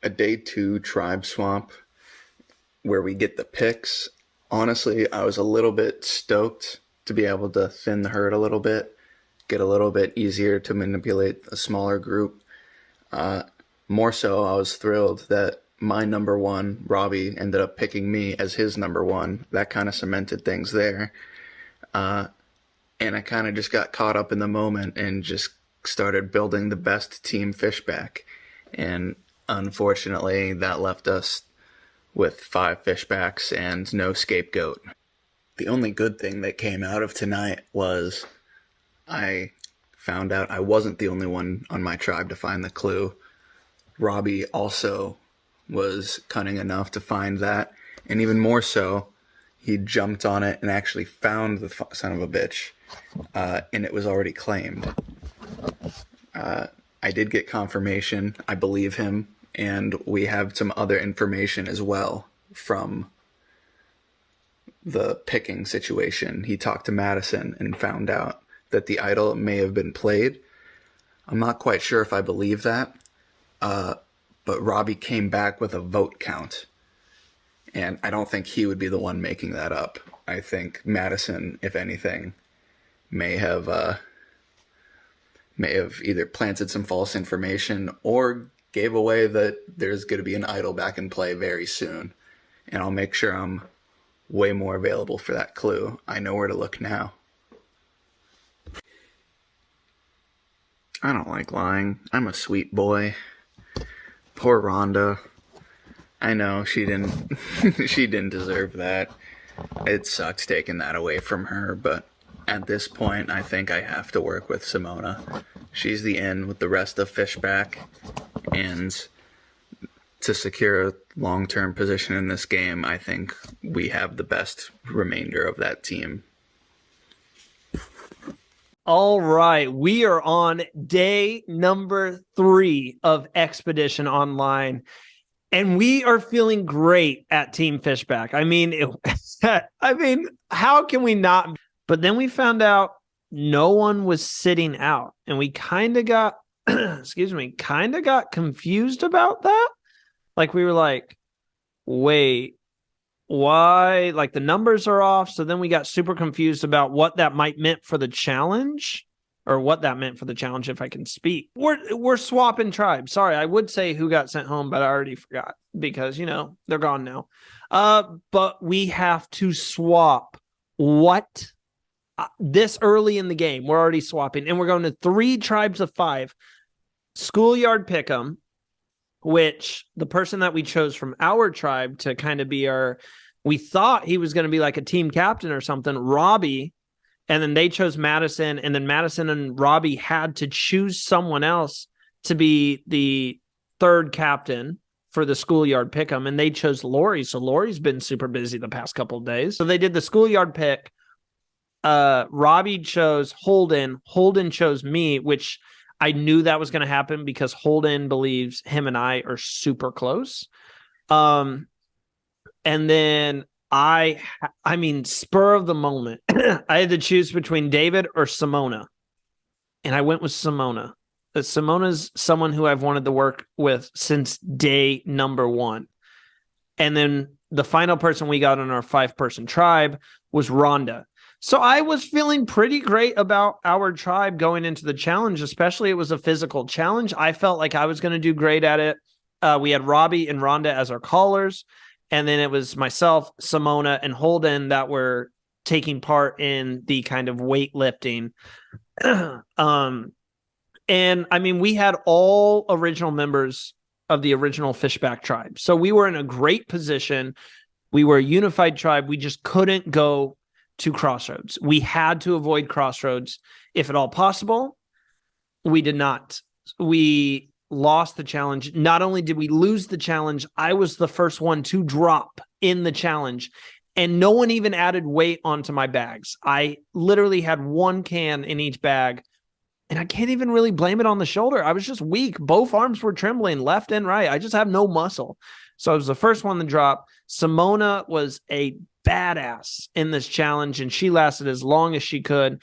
a day 2 tribe swap where we get the picks. Honestly, I was a little bit stoked to be able to thin the herd a little bit, get a little bit easier to manipulate a smaller group. More so, I was thrilled that my number one, Robbie, ended up picking me as his number one. That kind of cemented things there. And I kind of just got caught up in the moment and just started building the best team fishback. And unfortunately, that left us with 5 fishbacks and no scapegoat. The only good thing that came out of tonight was I found out I wasn't the only one on my tribe to find the clue. Robbie also was cunning enough to find that, and even more so, he jumped on it and actually found the son of a bitch, and it was already claimed. I did get confirmation. I believe him, and we have some other information as well from the picking situation. He talked to Maddison and found out that the idol may have been played. I'm not quite sure if I believe that, but Robbie came back with a vote count, and I don't think he would be the one making that up. I think Maddison, if anything, may have either planted some false information or gave away that there's going to be an idol back in play very soon. And I'll make sure I'm way more available for that clue. I know where to look now. I don't like lying. I'm a sweet boy. Poor Rhonda. I know she didn't she didn't deserve that. It sucks taking that away from her, but at this point I think I have to work with Simona. She's the in with the rest of Fishback, and to secure a long-term position in this game, I think we have the best remainder of that team. All right, we are on day number 3 of Expedition Online, and we are feeling great at Team Fishback. I mean, how can we not? But then we found out no one was sitting out, and we kind of got, kind of got confused about that. Like, we were like, wait, why? Like, the numbers are off. So then we got super confused about what that might meant for the challenge, or what that meant for the challenge, if I can speak. We're swapping tribes. Sorry, I would say who got sent home, but I already forgot because, they're gone now. But we have to swap. What? This early in the game, we're already swapping, and we're going to 3 tribes of 5. Schoolyard Pick'em, which the person that we chose from our tribe to kind of be we thought he was going to be like a team captain or something, Robbie, and then they chose Maddison, and then Maddison and Robbie had to choose someone else to be the 3rd captain for the Schoolyard Pick'em, and they chose Lorrie, so Lorrie's been super busy the past couple of days. So they did the Schoolyard Pick. Robbie chose Holden. Holden chose me, which I knew that was going to happen because Holden believes him and I are super close. And then spur of the moment, I had to choose between David or Simona. And I went with Simona. Simona's someone who I've wanted to work with since day number 1. And then the final person we got on our 5-person tribe was Rhonda. So I was feeling pretty great about our tribe going into the challenge, especially it was a physical challenge. I felt like I was going to do great at it. We had Robbie and Rhonda as our callers, and then it was myself, Simona, and Holden that were taking part in the kind of weightlifting. And we had all original members of the original Fishback tribe. So we were in a great position. We were a unified tribe. We just couldn't go to Crossroads. We had to avoid Crossroads if at all possible. We did not. We lost the challenge. Not only did we lose the challenge, I was the first one to drop in the challenge, and no one even added weight onto my bags. I literally had 1 can in each bag, and I can't even really blame it on the shoulder. I was just weak. Both arms were trembling left and right. I just have no muscle. So I was the first one to drop. Simona was a badass in this challenge, and she lasted as long as she could,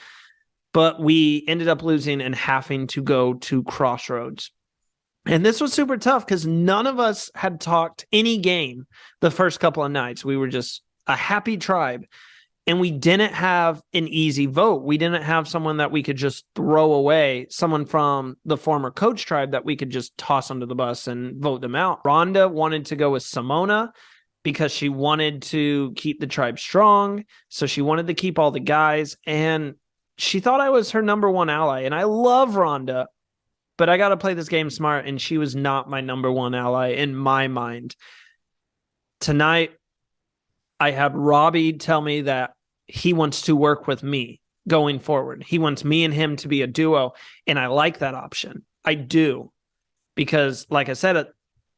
but we ended up losing and having to go to Crossroads. And this was super tough because none of us had talked any game the first couple of nights. We were just a happy tribe. And we didn't have an easy vote. We didn't have someone that we could just throw away, someone from the former coach tribe that we could just toss under the bus and vote them out. Rhonda wanted to go with Simona because she wanted to keep the tribe strong. So she wanted to keep all the guys. And she thought I was her number one ally. And I love Rhonda, but I got to play this game smart. And she was not my number one ally in my mind. Tonight, I had Robbie tell me that he wants to work with me going forward. He wants me and him to be a duo. And I like that option. I do. Because like I said, at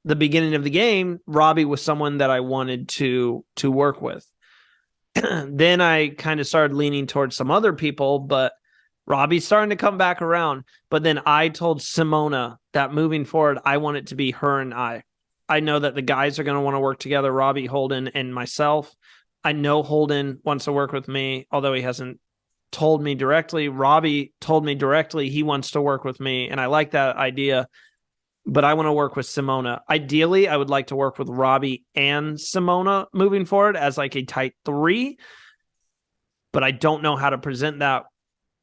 the beginning of the game, Robbie was someone that I wanted to work with. Then I kind of started leaning towards some other people, but Robbie's starting to come back around. But then I told Simona that moving forward, I want it to be her and I. I know that the guys are going to want to work together, Robbie, Holden, and myself. I know Holden wants to work with me, although he hasn't told me directly. Robbie told me directly he wants to work with me, and I like that idea, but I want to work with Simona. Ideally, I would like to work with Robbie and Simona moving forward as like a tight three, but I don't know how to present that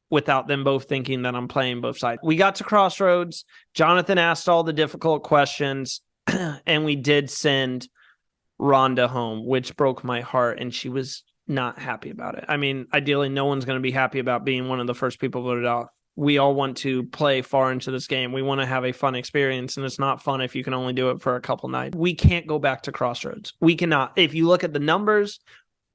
without them both thinking that I'm playing both sides. We got to Crossroads. Jonathan asked all the difficult questions, and we did send Rhonda home, which broke my heart, and she was not happy about it. I mean, ideally, no one's going to be happy about being one of the first people voted out. We all want to play far into this game. We want to have a fun experience, and it's not fun if you can only do it for a couple nights. We can't go back to Crossroads. We cannot. If you look at the numbers,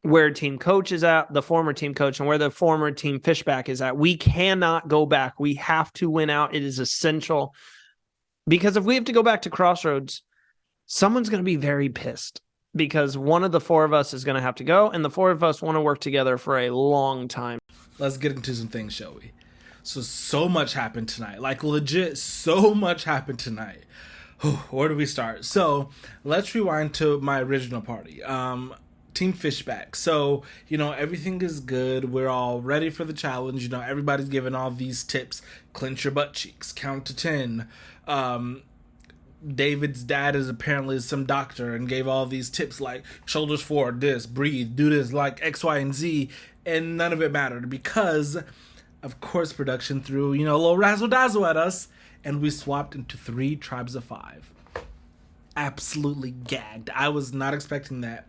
where team coach is at, the former team coach, and where the former team Fishback is at, we cannot go back. We have to win out. It is essential, because if we have to go back to Crossroads, someone's going to be very pissed, because one of the four of us is going to have to go, and the four of us want to work together for a long time. Let's get into some things, shall we? So much happened tonight. Like, legit, so much happened tonight. Where do we start? So, let's rewind to my original party. Team Fishback. So, everything is good. We're all ready for the challenge. Everybody's giving all these tips. Clench your butt cheeks. Count to 10. David's dad is apparently some doctor and gave all these tips like shoulders forward, this, breathe, do this, like X, Y, and Z, and none of it mattered because, of course, production threw, a little razzle-dazzle at us, and we swapped into 3 tribes of 5. Absolutely gagged. I was not expecting that.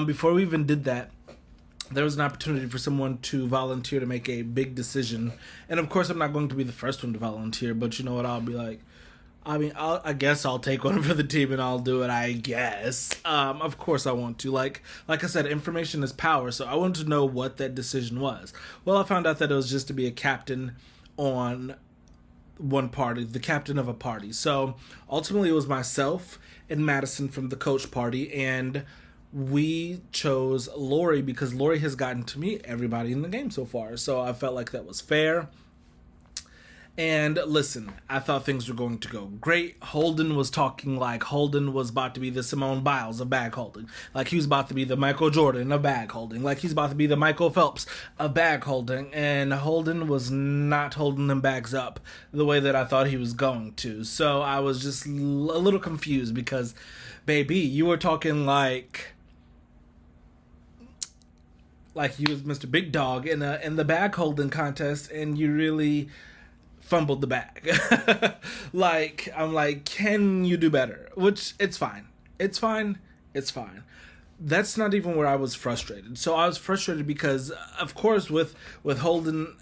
Before we even did that, there was an opportunity for someone to volunteer to make a big decision, and of course, I'm not going to be the first one to volunteer, but you know what, I'll be like, I guess I'll take one for the team and I'll do it, I guess. Of course I want to. Like I said, information is power, so I wanted to know what that decision was. Well, I found out that it was just to be a captain on one party, the captain of a party. So, ultimately it was myself and Maddison from the coach party, and we chose Lorrie because Lorrie has gotten to meet everybody in the game so far. So, I felt like that was fair. And listen, I thought things were going to go great. Holden was talking like Holden was about to be the Simone Biles of bag holding. Like he was about to be the Michael Jordan of bag holding. Like he's about to be the Michael Phelps of bag holding. And Holden was not holding them bags up the way that I thought he was going to. So I was just a little confused because, baby, you were talking like you was Mr. Big Dog in the bag holding contest, and you really fumbled the bag. I'm like, can you do better? Which, it's fine. It's fine. That's not even where I was frustrated. So I was frustrated because, of course, with Holden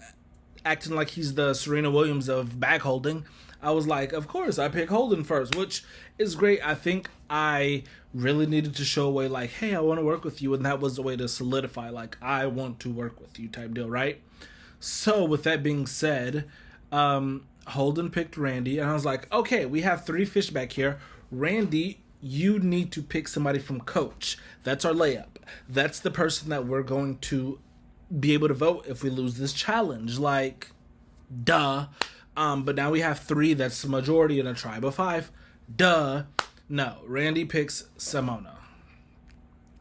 acting like he's the Serena Williams of bag holding, I was like, of course, I pick Holden first, which is great. I think I really needed to show a way like, hey, I want to work with you, and that was the way to solidify, like, I want to work with you type deal, right? So, with that being said, Holden picked Randy, and I was like, okay, we have 3 fish back here. Randy, you need to pick somebody from coach. That's our layup. That's the person that we're going to be able to vote if we lose this challenge. Like, duh. But now we have 3. That's the majority in a tribe of 5. Duh. No, Randy picks Simona,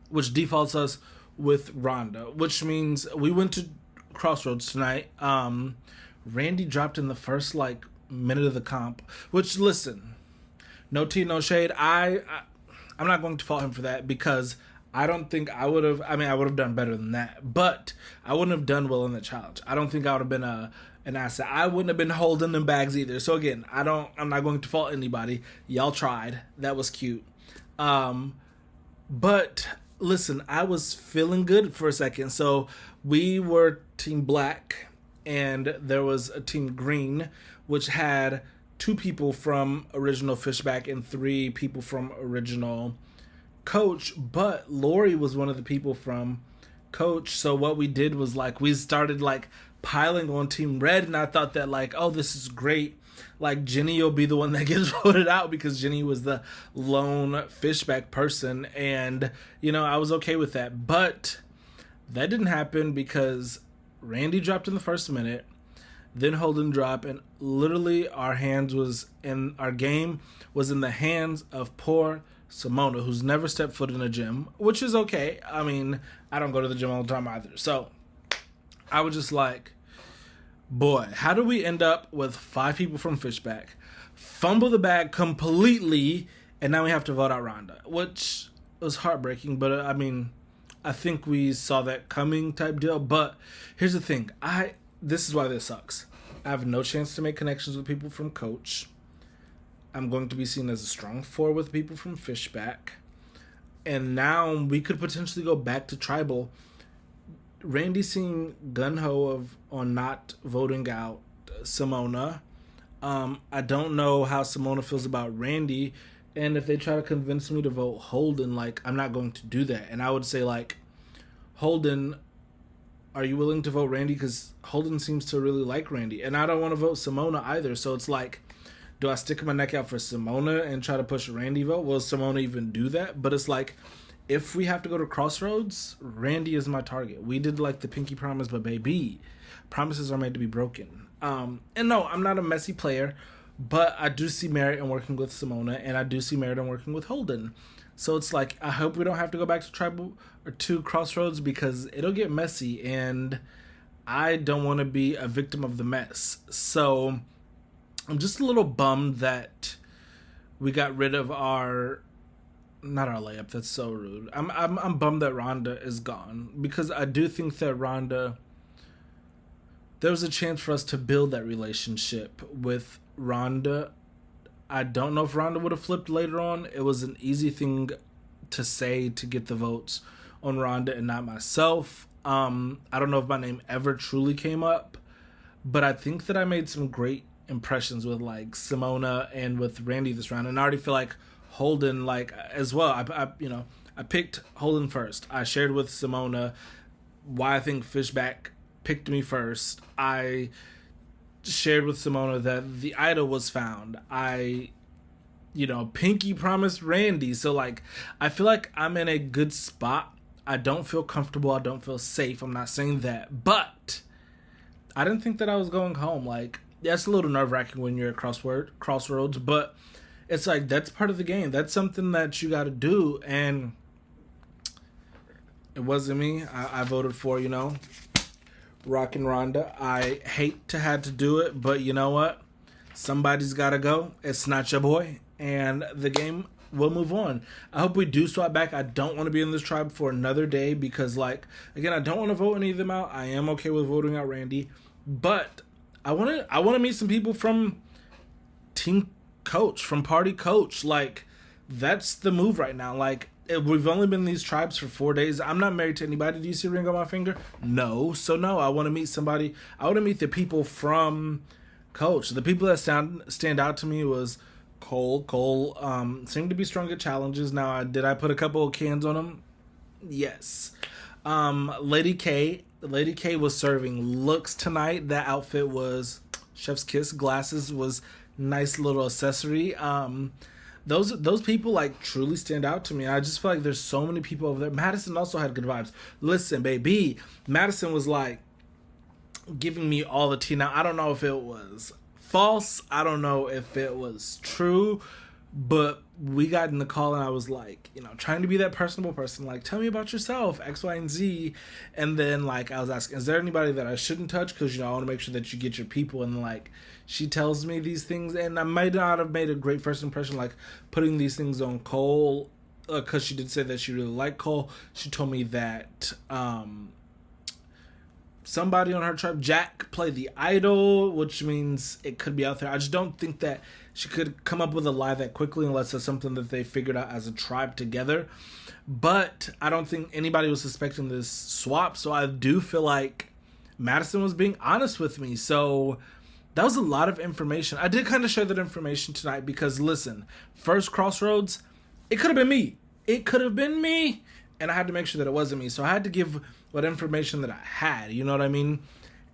which defaults us with Rhonda, which means we went to Crossroads tonight. Randy dropped in the first, minute of the comp, which, listen, no tea, no shade. I'm not going to fault him for that because I don't think I would have. I mean, I would have done better than that, but I wouldn't have done well in the challenge. I don't think I would have been an asset. I wouldn't have been holding them bags either. So again, I'm not going to fault anybody. Y'all tried. That was cute. But listen, I was feeling good for a second. So we were Team Black, and there was a Team Green, which had 2 people from original Fishback and 3 people from original Coach. But Lorrie was one of the people from Coach. So what we did was like we started like piling on Team Red, and I thought that like, oh, this is great. Like Jeni will be the one that gets voted out because Jeni was the lone Fishback person, and you know I was okay with that. But that didn't happen because Randy dropped in the first minute, then Holden dropped, and literally our game was in the hands of poor Simona, who's never stepped foot in a gym, which is okay. I mean, I don't go to the gym all the time either. So I was just like, boy, how do we end up with 5 people from Fishback, fumble the bag completely, and now we have to vote out Rhonda, which was heartbreaking. But I mean, I think we saw that coming type deal. But here's the thing. This is why this sucks. I have no chance to make connections with people from Coach. I'm going to be seen as a strong 4 with people from Fishback. And now we could potentially go back to Tribal. Randy seemed gun-ho on not voting out Simona. I don't know how Simona feels about Randy. And if they try to convince me to vote Holden, like, I'm not going to do that. And I would say, like, Holden, are you willing to vote Randy? Because Holden seems to really like Randy. And I don't want to vote Simona either. So it's like, do I stick my neck out for Simona and try to push a Randy vote? Will Simona even do that? But it's like, if we have to go to Crossroads, Randy is my target. We did like the pinky promise, but baby, promises are made to be broken. And no, I'm not a messy player, but I do see merit in working with Simona, and I do see merit in working with Holden. So it's like, I hope we don't have to go back to Tribal or to Crossroads because it'll get messy, and I don't want to be a victim of the mess. So I'm just a little bummed that we got rid of not our layup. That's so rude. I'm bummed that Rhonda is gone because I do think that Rhonda, there was a chance for us to build that relationship with Rhonda. I don't know if Rhonda would have flipped later on. It was an easy thing to say to get the votes on Rhonda and not myself. I don't know if my name ever truly came up, but I think that I made some great impressions with like Simona and with Randy this round, and I already feel like Holden like as well. I picked Holden first. I shared with Simona why I think Fishback picked me first. I shared with Simona that the idol was found. I pinky promised Randy. So like I feel like I'm in a good spot. I don't feel comfortable. I don't feel safe. I'm not saying that, but I didn't think that I was going home. Like, yeah, it's a little nerve-wracking when you're at Crossroads, but it's like, that's part of the game. That's something that you got to do, and it wasn't me. I voted for, Rockin' Rhonda. I hate to have to do it, but you know what? Somebody's got to go. It's not your boy, and the game will move on. I hope we do swap back. I don't want to be in this tribe for another day because, like, again, I don't want to vote any of them out. I am okay with voting out Randy, but I want to meet some people from Team Coach, from Party Coach. Like, that's the move right now. Like, we've only been in these tribes for 4 days. I'm not married to anybody. Do you see a ring on my finger? No. So no, I want to meet somebody. I want to meet the people from Coach. The people that stand out to me was Cole. Cole seemed to be strong at challenges. Now, did I put a couple of cans on him? Yes. Lady K was serving looks tonight. That outfit was chef's kiss. Glasses was nice little accessory. Those people like truly stand out to me. I just feel like there's so many people over there. Maddison also had good vibes. Listen, baby, Maddison was like giving me all the tea. Now, I don't know if it was false. I don't know if it was true, But we got in the call and I was like, trying to be that personable person, like, tell me about yourself, X, Y, and Z. And then, like, I was asking, is there anybody that I shouldn't touch? Because, I want to make sure that you get your people. And, like, she tells me these things. And I might not have made a great first impression, like, putting these things on Cole. Because she did say that she really liked Cole. She told me that somebody on her tribe, Jack, played the idol, which means it could be out there. I just don't think that she could come up with a lie that quickly unless it's something that they figured out as a tribe together. But I don't think anybody was suspecting this swap, so I do feel like Maddison was being honest with me. So that was a lot of information. I did kind of share that information tonight because, listen, first Crossroads, it could have been me. It could have been me. And I had to make sure that it wasn't me. So I had to give what information that I had. You know what I mean?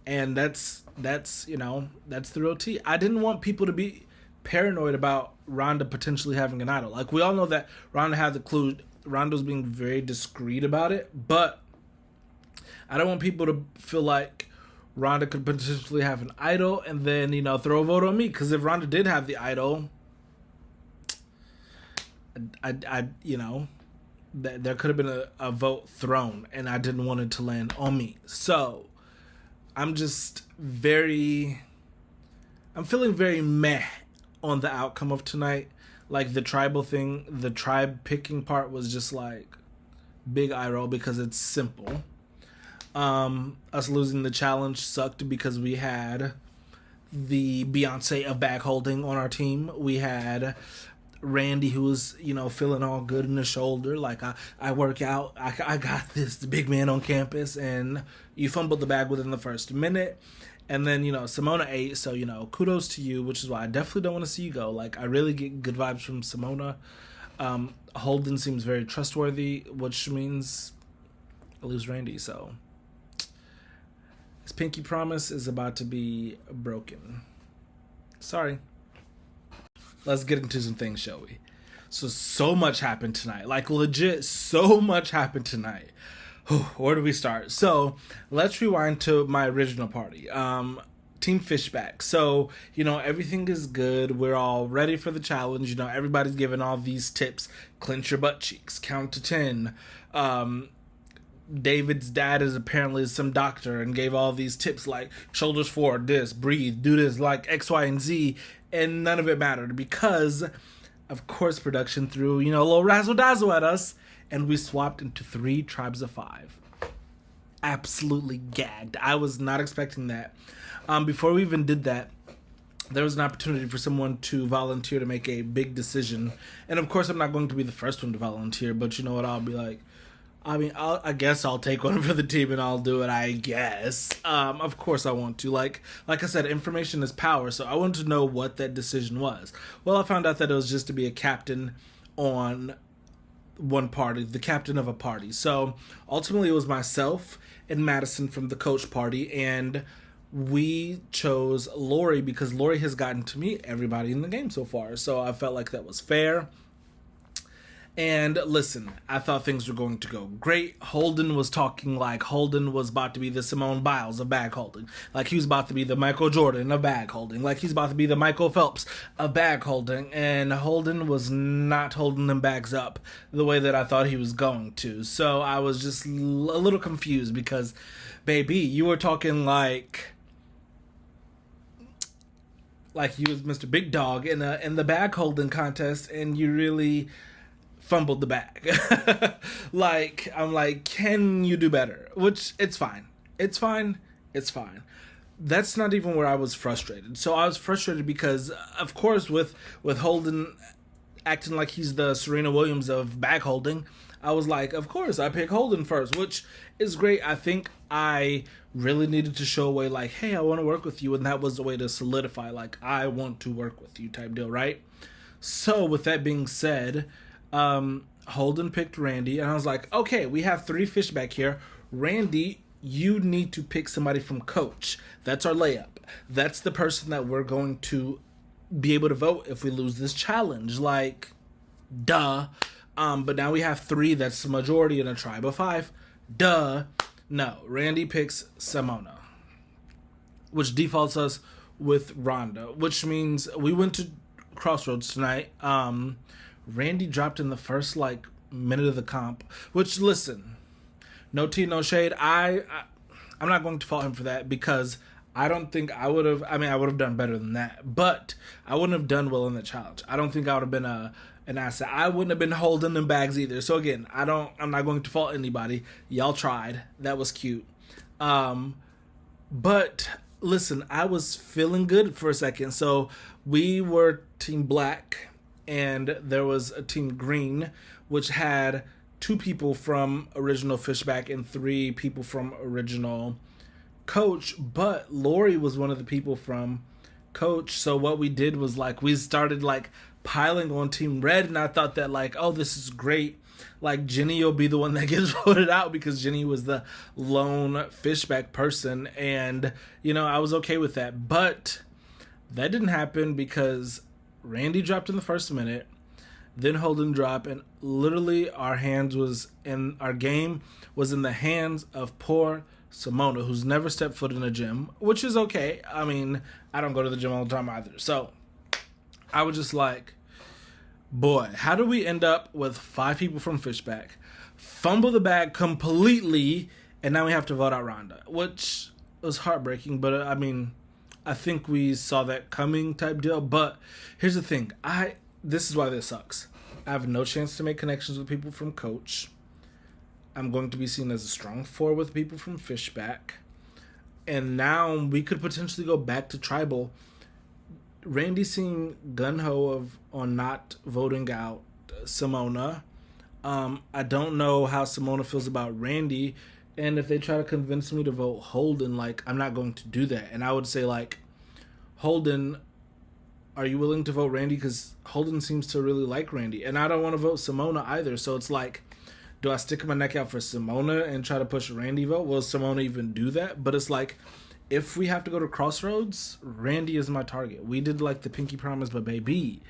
And that's the real tea. I didn't want people to be paranoid about Rhonda potentially having an idol. Like, we all know that Rhonda had the clue. Rhonda's being very discreet about it. But I don't want people to feel like Rhonda could potentially have an idol and then, throw a vote on me. Because if Rhonda did have the idol, there could have been a vote thrown, and I didn't want it to land on me. So I'm feeling very meh on the outcome of tonight. Like, the tribal thing, the tribe picking part was just like big eye roll because it's simple. Us losing the challenge sucked because we had the Beyonce of bag holding on our team. We had Randy, who was, feeling all good in the shoulder. Like, I work out. I got this, the big man on campus. And you fumbled the bag within the first minute. And then, Simona ate. So, kudos to you, which is why I definitely don't want to see you go. Like, I really get good vibes from Simona. Holden seems very trustworthy, which means I lose Randy. So his pinky promise is about to be broken. Sorry. Let's get into some things, shall we? So much happened tonight. Like, legit, so much happened tonight. Where do we start? So, let's rewind to my original party. Team Fishback. So, everything is good. We're all ready for the challenge. Everybody's giving all these tips. Clench your butt cheeks. Count to 10. David's dad is apparently some doctor and gave all these tips like shoulders forward, this, breathe, do this, like X, Y, and Z. And none of it mattered because, of course, production threw, a little razzle-dazzle at us. And we swapped into 3 tribes of 5. Absolutely gagged. I was not expecting that. Before we even did that, there was an opportunity for someone to volunteer to make a big decision. And, of course, I'm not going to be the first one to volunteer. But you know what? I'll be like, I guess I'll take one for the team and I'll do it, I guess. Of course I want to. Like I said, information is power, so I wanted to know what that decision was. Well, I found out that it was just to be a captain on one party, the captain of a party. So ultimately it was myself and Maddison from the coach party, and we chose Lorrie because Lorrie has gotten to meet everybody in the game so far. So I felt like that was fair. And listen, I thought things were going to go great. Holden was talking like Holden was about to be the Simone Biles of bag holding. Like he was about to be the Michael Jordan of bag holding. Like he's about to be the Michael Phelps of bag holding. And Holden was not holding them bags up the way that I thought he was going to. So I was just a little confused because, baby, you were talking like you was Mr. Big Dog in the bag holding contest, and you really fumbled the bag. I'm like, can you do better? Which, it's fine. It's fine. That's not even where I was frustrated. So I was frustrated because, of course, with Holden acting like he's the Serena Williams of bag holding, I was like, of course, I pick Holden first, which is great. I think I really needed to show a way like, hey, I want to work with you, and that was the way to solidify, like, I want to work with you type deal, right? So with that being said, Holden picked Randy, and I was like, okay, we have 3 fish back here. Randy, you need to pick somebody from coach. That's our layup. That's the person that we're going to be able to vote if we lose this challenge. Like, duh. But now we have 3. That's the majority in a tribe of 5. Duh. No, Randy picks Simona, which defaults us with Rhonda, which means we went to Crossroads tonight. Randy dropped in the first like minute of the comp, which, listen, no tea, no shade. I'm not going to fault him for that, because I don't think I would have. I mean, I would have done better than that, but I wouldn't have done well in the challenge. I don't think I would have been an asset. I wouldn't have been holding them bags either. So again, I'm not going to fault anybody. Y'all tried. That was cute. But listen, I was feeling good for a second. So we were Team Black, and there was a Team Green, which had 2 people from original Fishback and 3 people from original Coach. But Lorrie was one of the people from Coach. So what we did was like we started like piling on Team Red, and I thought that like, oh, this is great. Like Jeni will be the one that gets voted out, because Jeni was the lone Fishback person, and I was okay with that. But that didn't happen, because Randy dropped in the first minute, then Holden dropped, and literally our game was in the hands of poor Simona, who's never stepped foot in a gym, which is okay. I mean, I don't go to the gym all the time either. So I was just like, boy, how do we end up with 5 people from Fishback, fumble the bag completely, and now we have to vote out Rhonda, which was heartbreaking. But I mean, I think we saw that coming type deal. But here's the thing. This is why this sucks. I have no chance to make connections with people from Coach. I'm going to be seen as a strong 4 with people from Fishback. And now we could potentially go back to Tribal. Randy seemed gun-ho on not voting out Simona. I don't know how Simona feels about Randy. And if they try to convince me to vote Holden, like, I'm not going to do that. And I would say, like, Holden, are you willing to vote Randy? Because Holden seems to really like Randy. And I don't want to vote Simona either. So it's like, do I stick my neck out for Simona and try to push Randy vote? Will Simona even do that? But it's like, if we have to go to Crossroads, Randy is my target. We did like the pinky promise, but baby,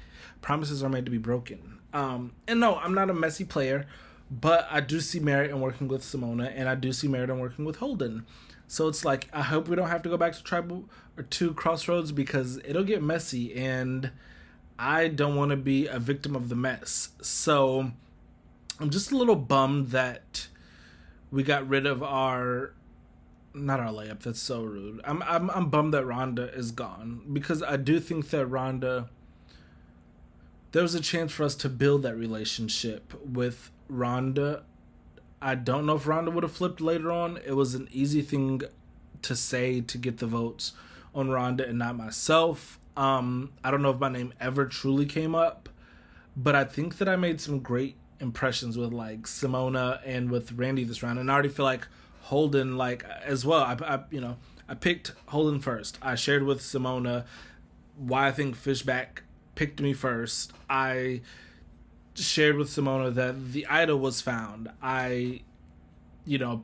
promises are made to be broken. And no, I'm not a messy player, but I do see merit in working with Simona, and I do see merit in working with Holden. So it's like, I hope we don't have to go back to Tribal or to Crossroads, because it'll get messy, and I don't want to be a victim of the mess. So I'm just a little bummed that we got rid of not our layup. That's so rude. I'm bummed that Rhonda is gone, because I do think that Rhonda, there was a chance for us to build that relationship with Rhonda. I don't know if Rhonda would have flipped later on. It was an easy thing to say to get the votes on Rhonda and not myself. I don't know if my name ever truly came up, but I think that I made some great impressions with like Simona and with Randy this round, and I already feel like Holden like as well. I picked Holden first. I shared with Simona why I think Fishback picked me first. I shared with Simona that the idol was found. I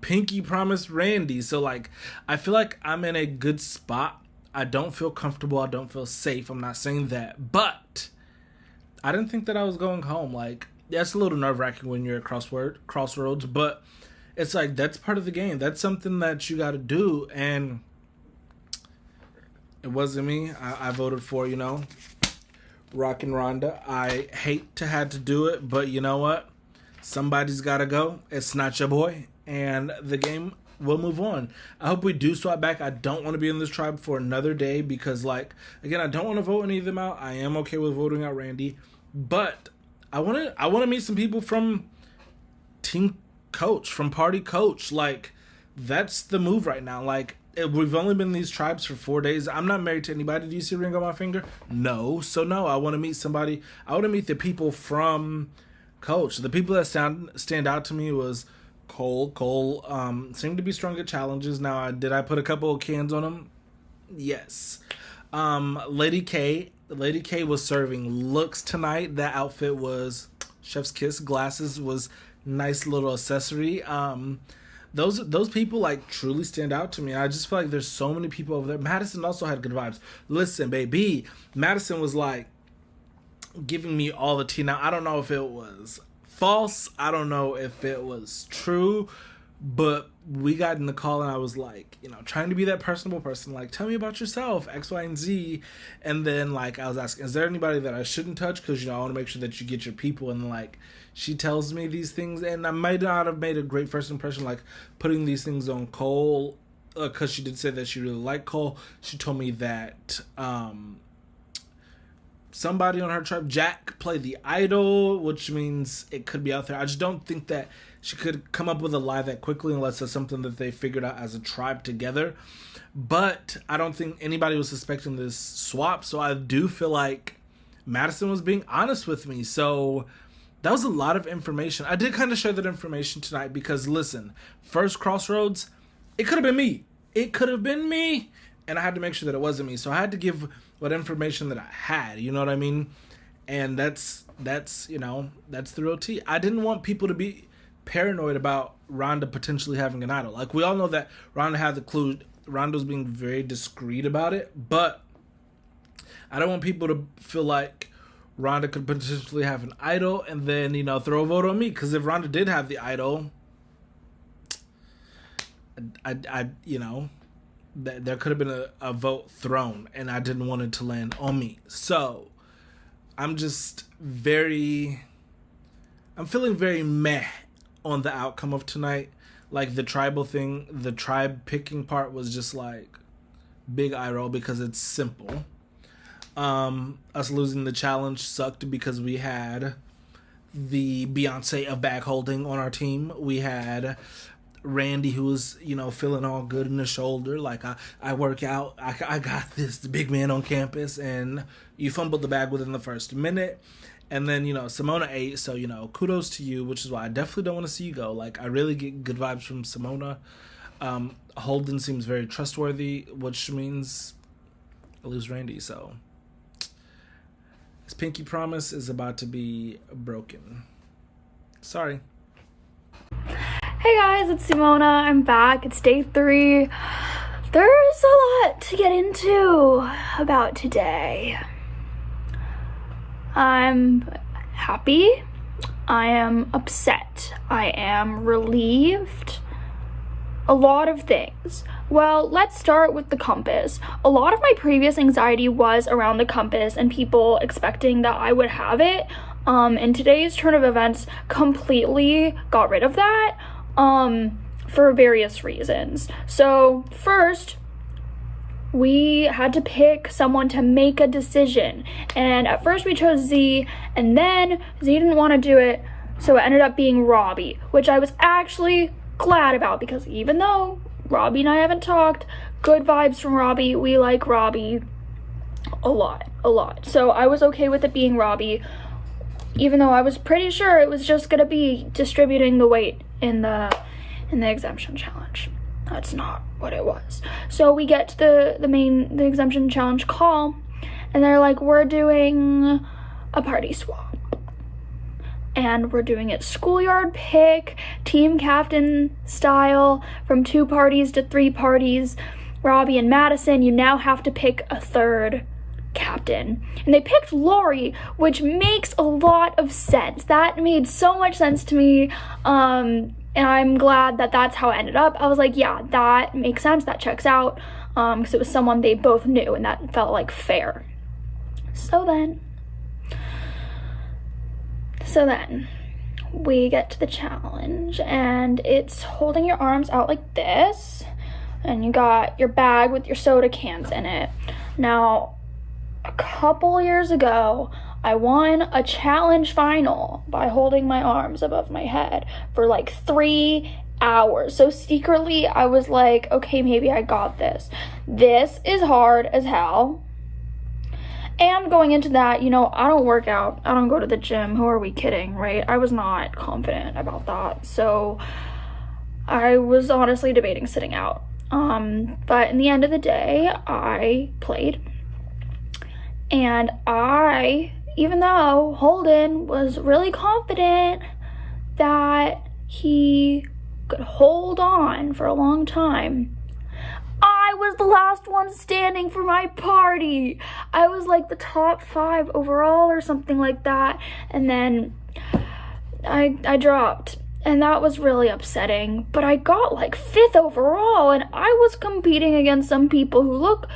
pinky promised Randy. So like, I feel like I'm in a good spot. I don't feel comfortable. I don't feel safe. I'm not saying that, but I didn't think that I was going home. Like, that's a little nerve-wracking when you're at Crossroads, but it's like, that's part of the game. That's something that you got to do, and it wasn't me. I voted for, Rock and Rhonda. I hate to have to do it, but you know what? Somebody's got to go. It's not your boy, and the game will move on. I hope we do swap back. I don't want to be in this tribe for another day, because, like, again, I don't want to vote any of them out. I am okay with voting out Randy, but I want to meet some people from Team Coach, from Party Coach. Like, that's the move right now. Like, we've only been in these tribes for 4 days. I'm not married to anybody. Do you see a ring on my finger? No. So no, I want to meet somebody. I want to meet the people from Coach. The people that stand out to me was Cole. Cole seemed to be strong at challenges. Now, did I put a couple of cans on him? Yes. Lady K was serving looks tonight. That outfit was chef's kiss. Glasses was nice little accessory. Those people like truly stand out to me. I just feel like there's so many people over there. Maddison also had good vibes. Listen, baby, Maddison was like giving me all the tea. Now, I don't know if it was false. I don't know if it was true, But we got in the call and I was like, trying to be that personable person, like, tell me about yourself, X, Y, and Z. And then like I was asking, is there anybody that I shouldn't touch? Because I want to make sure that you get your people. And like she tells me these things, and I might not have made a great first impression, like putting these things on Cole, because she did say that she really liked Cole. She told me that somebody on her tribe, Jack, played the idol, which means it could be out there. I just don't think that she could come up with a lie that quickly unless it's something that they figured out as a tribe together. But I don't think anybody was suspecting this swap, so I do feel like Maddison was being honest with me. So that was a lot of information. I did kind of share that information tonight because, listen, first Crossroads, it could have been me. It could have been me. And I had to make sure that it wasn't me. So I had to give what information that I had, you know what I mean? And that's the real tea. I didn't want people to be paranoid about Rhonda potentially having an idol. Like, we all know that Rhonda had the clue. Rhonda was being very discreet about it, but I don't want people to feel like Rhonda could potentially have an idol and then, throw a vote on me. Because if Rhonda did have the idol, there could have been a vote thrown, and I didn't want it to land on me. So I'm feeling very meh on the outcome of tonight. Like the tribal thing, the tribe picking part was just like big eye roll because it's simple. Us losing the challenge sucked because we had the Beyonce of bag holding on our team. We had Randy, who was, feeling all good in the shoulder. Like, I work out. I got this, the big man on campus. And you fumbled the bag within the first minute. And then, Simona ate. So, kudos to you, which is why I definitely don't want to see you go. Like, I really get good vibes from Simona. Holden seems very trustworthy, which means I lose Randy. So, this pinky promise is about to be broken. Sorry. Hey guys, it's Simona. I'm back. It's day 3. There's a lot to get into about today. I'm happy. I am upset. I am relieved. A lot of things. Well, let's start with the compass. A lot of my previous anxiety was around the compass and people expecting that I would have it. And today's turn of events completely got rid of that. For various reasons. So first, we had to pick someone to make a decision, and at first we chose Z, and then Z didn't want to do it, so it ended up being Robbie, which I was actually glad about, because even though Robbie and I haven't talked, good vibes from Robbie. We like Robbie a lot, so I was okay with it being Robbie, even though I was pretty sure it was just gonna be distributing the weight in the exemption challenge. That's not what it was. So we get to the exemption challenge call, and they're like, we're doing a party swap. And we're doing it schoolyard pick, team captain style, from 2 parties to 3 parties. Robbie and Maddison, you now have to pick a third captain. And they picked Lorrie, which makes a lot of sense. That made so much sense to me. And I'm glad that that's how it ended up. I was like, yeah, that makes sense. That checks out. Because it was someone they both knew, and that felt like fair. So then we get to the challenge, and it's holding your arms out like this, and you got your bag with your soda cans in it. Now, a couple years ago, I won a challenge final by holding my arms above my head for like 3 hours. So secretly, I was like, okay, maybe I got this. This is hard as hell. And going into that, I don't work out. I don't go to the gym. Who are we kidding, right? I was not confident about that. So I was honestly debating sitting out. But in the end of the day, I played. And even though Holden was really confident that he could hold on for a long time, I was the last one standing for my party. I was like the top 5 overall or something like that. And then I dropped. and that was really upsetting. But I got like 5th overall, and I was competing against some people who look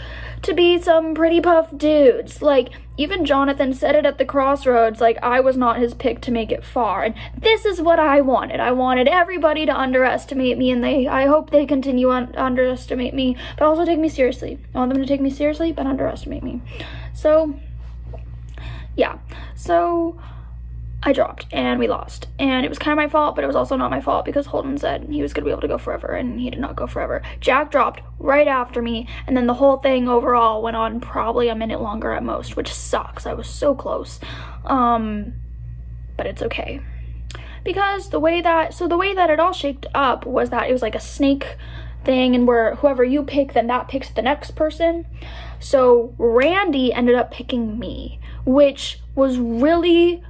to be some pretty puff dudes. Like, even Jonathan said it at the crossroads, like, I was not his pick to make it far. And this is what I wanted. I wanted everybody to underestimate me, and I hope they continue to underestimate me, but also take me seriously. I want them to take me seriously, but underestimate me. So, yeah. So I dropped and we lost, and it was kind of my fault, but it was also not my fault because Holden said he was going to be able to go forever, and he did not go forever. Jack dropped right after me, and then the whole thing overall went on probably a minute longer at most, which sucks. I was so close, but it's okay, because the way that it all shaped up was that it was like a snake thing, and where whoever you pick, then that picks the next person. So Randy ended up picking me, which was really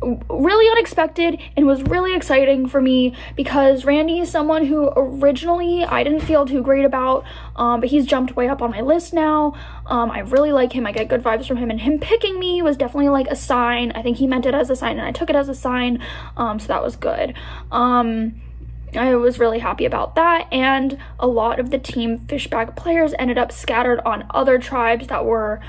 unexpected and was really exciting for me, because Randy is someone who originally I didn't feel too great about, but he's jumped way up on my list now. I really like him. I get good vibes from him, and him picking me was definitely like a sign. I think he meant it as a sign, and I took it as a sign, so that was good. I was really happy about that, and a lot of the team Fishback players ended up scattered on other tribes that were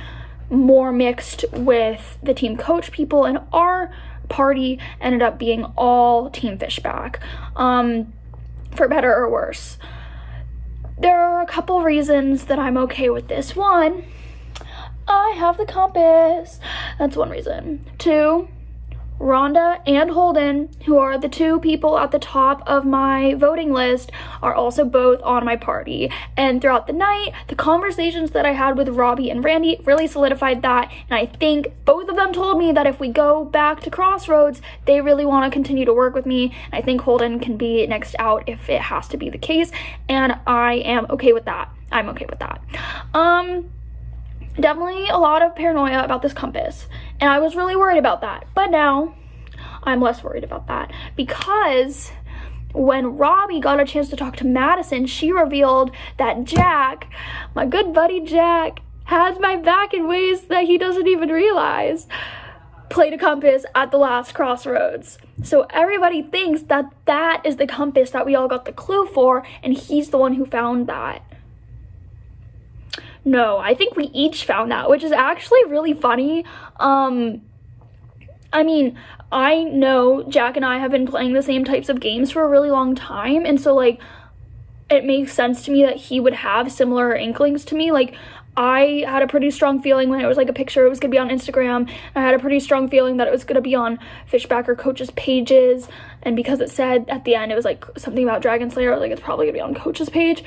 more mixed with the team coach people, and our party ended up being all team Fishback, for better or worse. There are a couple reasons that I'm okay with this. One, I have the compass. That's one reason. Two, Rhonda and Holden, who are the two people at the top of my voting list, are also both on my party. And throughout the night, the conversations that I had with Robbie and Randy really solidified that. And I think both of them told me that if we go back to Crossroads, they really want to continue to work with me. And I think Holden can be next out if it has to be the case. And I am okay with that. I'm okay with that. Definitely a lot of paranoia about this compass, and I was really worried about that, but now I'm less worried about that, because when Robbie got a chance to talk to Maddison, she revealed that Jack, my good buddy Jack, has my back in ways that he doesn't even realize. Played a compass at the last crossroads, so everybody thinks that that is the compass that we all got the clue for, and he's the one who found that. No, I think we each found that, which is actually really funny. I mean, I know Jack and I have been playing the same types of games for a really long time, and so, like, it makes sense to me that he would have similar inklings to me. Like, I had a pretty strong feeling when it was like a picture, it was gonna be on Instagram. I had a pretty strong feeling that it was gonna be on Fishbacker coaches' pages, and because it said at the end, it was like something about Dragon Slayer, I was like, it's probably gonna be on coach's page.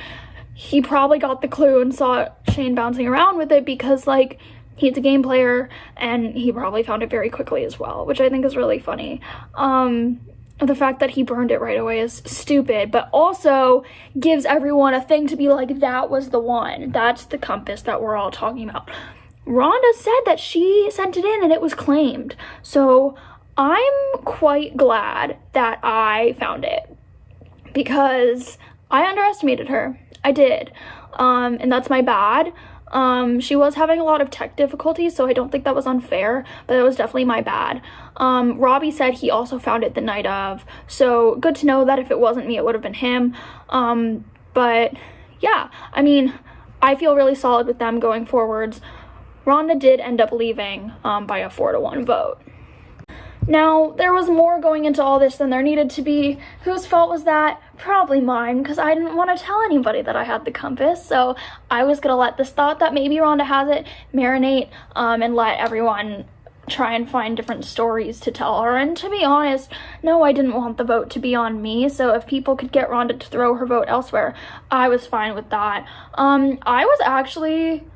He probably got the clue and saw Shane bouncing around with it because, like, he's a game player, and he probably found it very quickly as well, which I think is really funny. The fact that he burned it right away is stupid, but also gives everyone a thing to be like, that was the one. That's the compass that we're all talking about. Rhonda said that she sent it in and it was claimed. So I'm quite glad that I found it, because I underestimated her. I did, and that's my bad. She was having a lot of tech difficulties, so I don't think that was unfair, but it was definitely my bad. Robbie said he also found it the night of, so good to know that if it wasn't me, it would have been him. But yeah, I mean, I feel really solid with them going forwards. Rhonda did end up leaving by a 4-1 vote. Now, there was more going into all this than there needed to be. Whose fault was that? Probably mine, because I didn't want to tell anybody that I had the compass, so I was going to let this thought that maybe Rhonda has it marinate, and let everyone try and find different stories to tell her. And to be honest, no, I didn't want the vote to be on me, so if people could get Rhonda to throw her vote elsewhere, I was fine with that. I was actually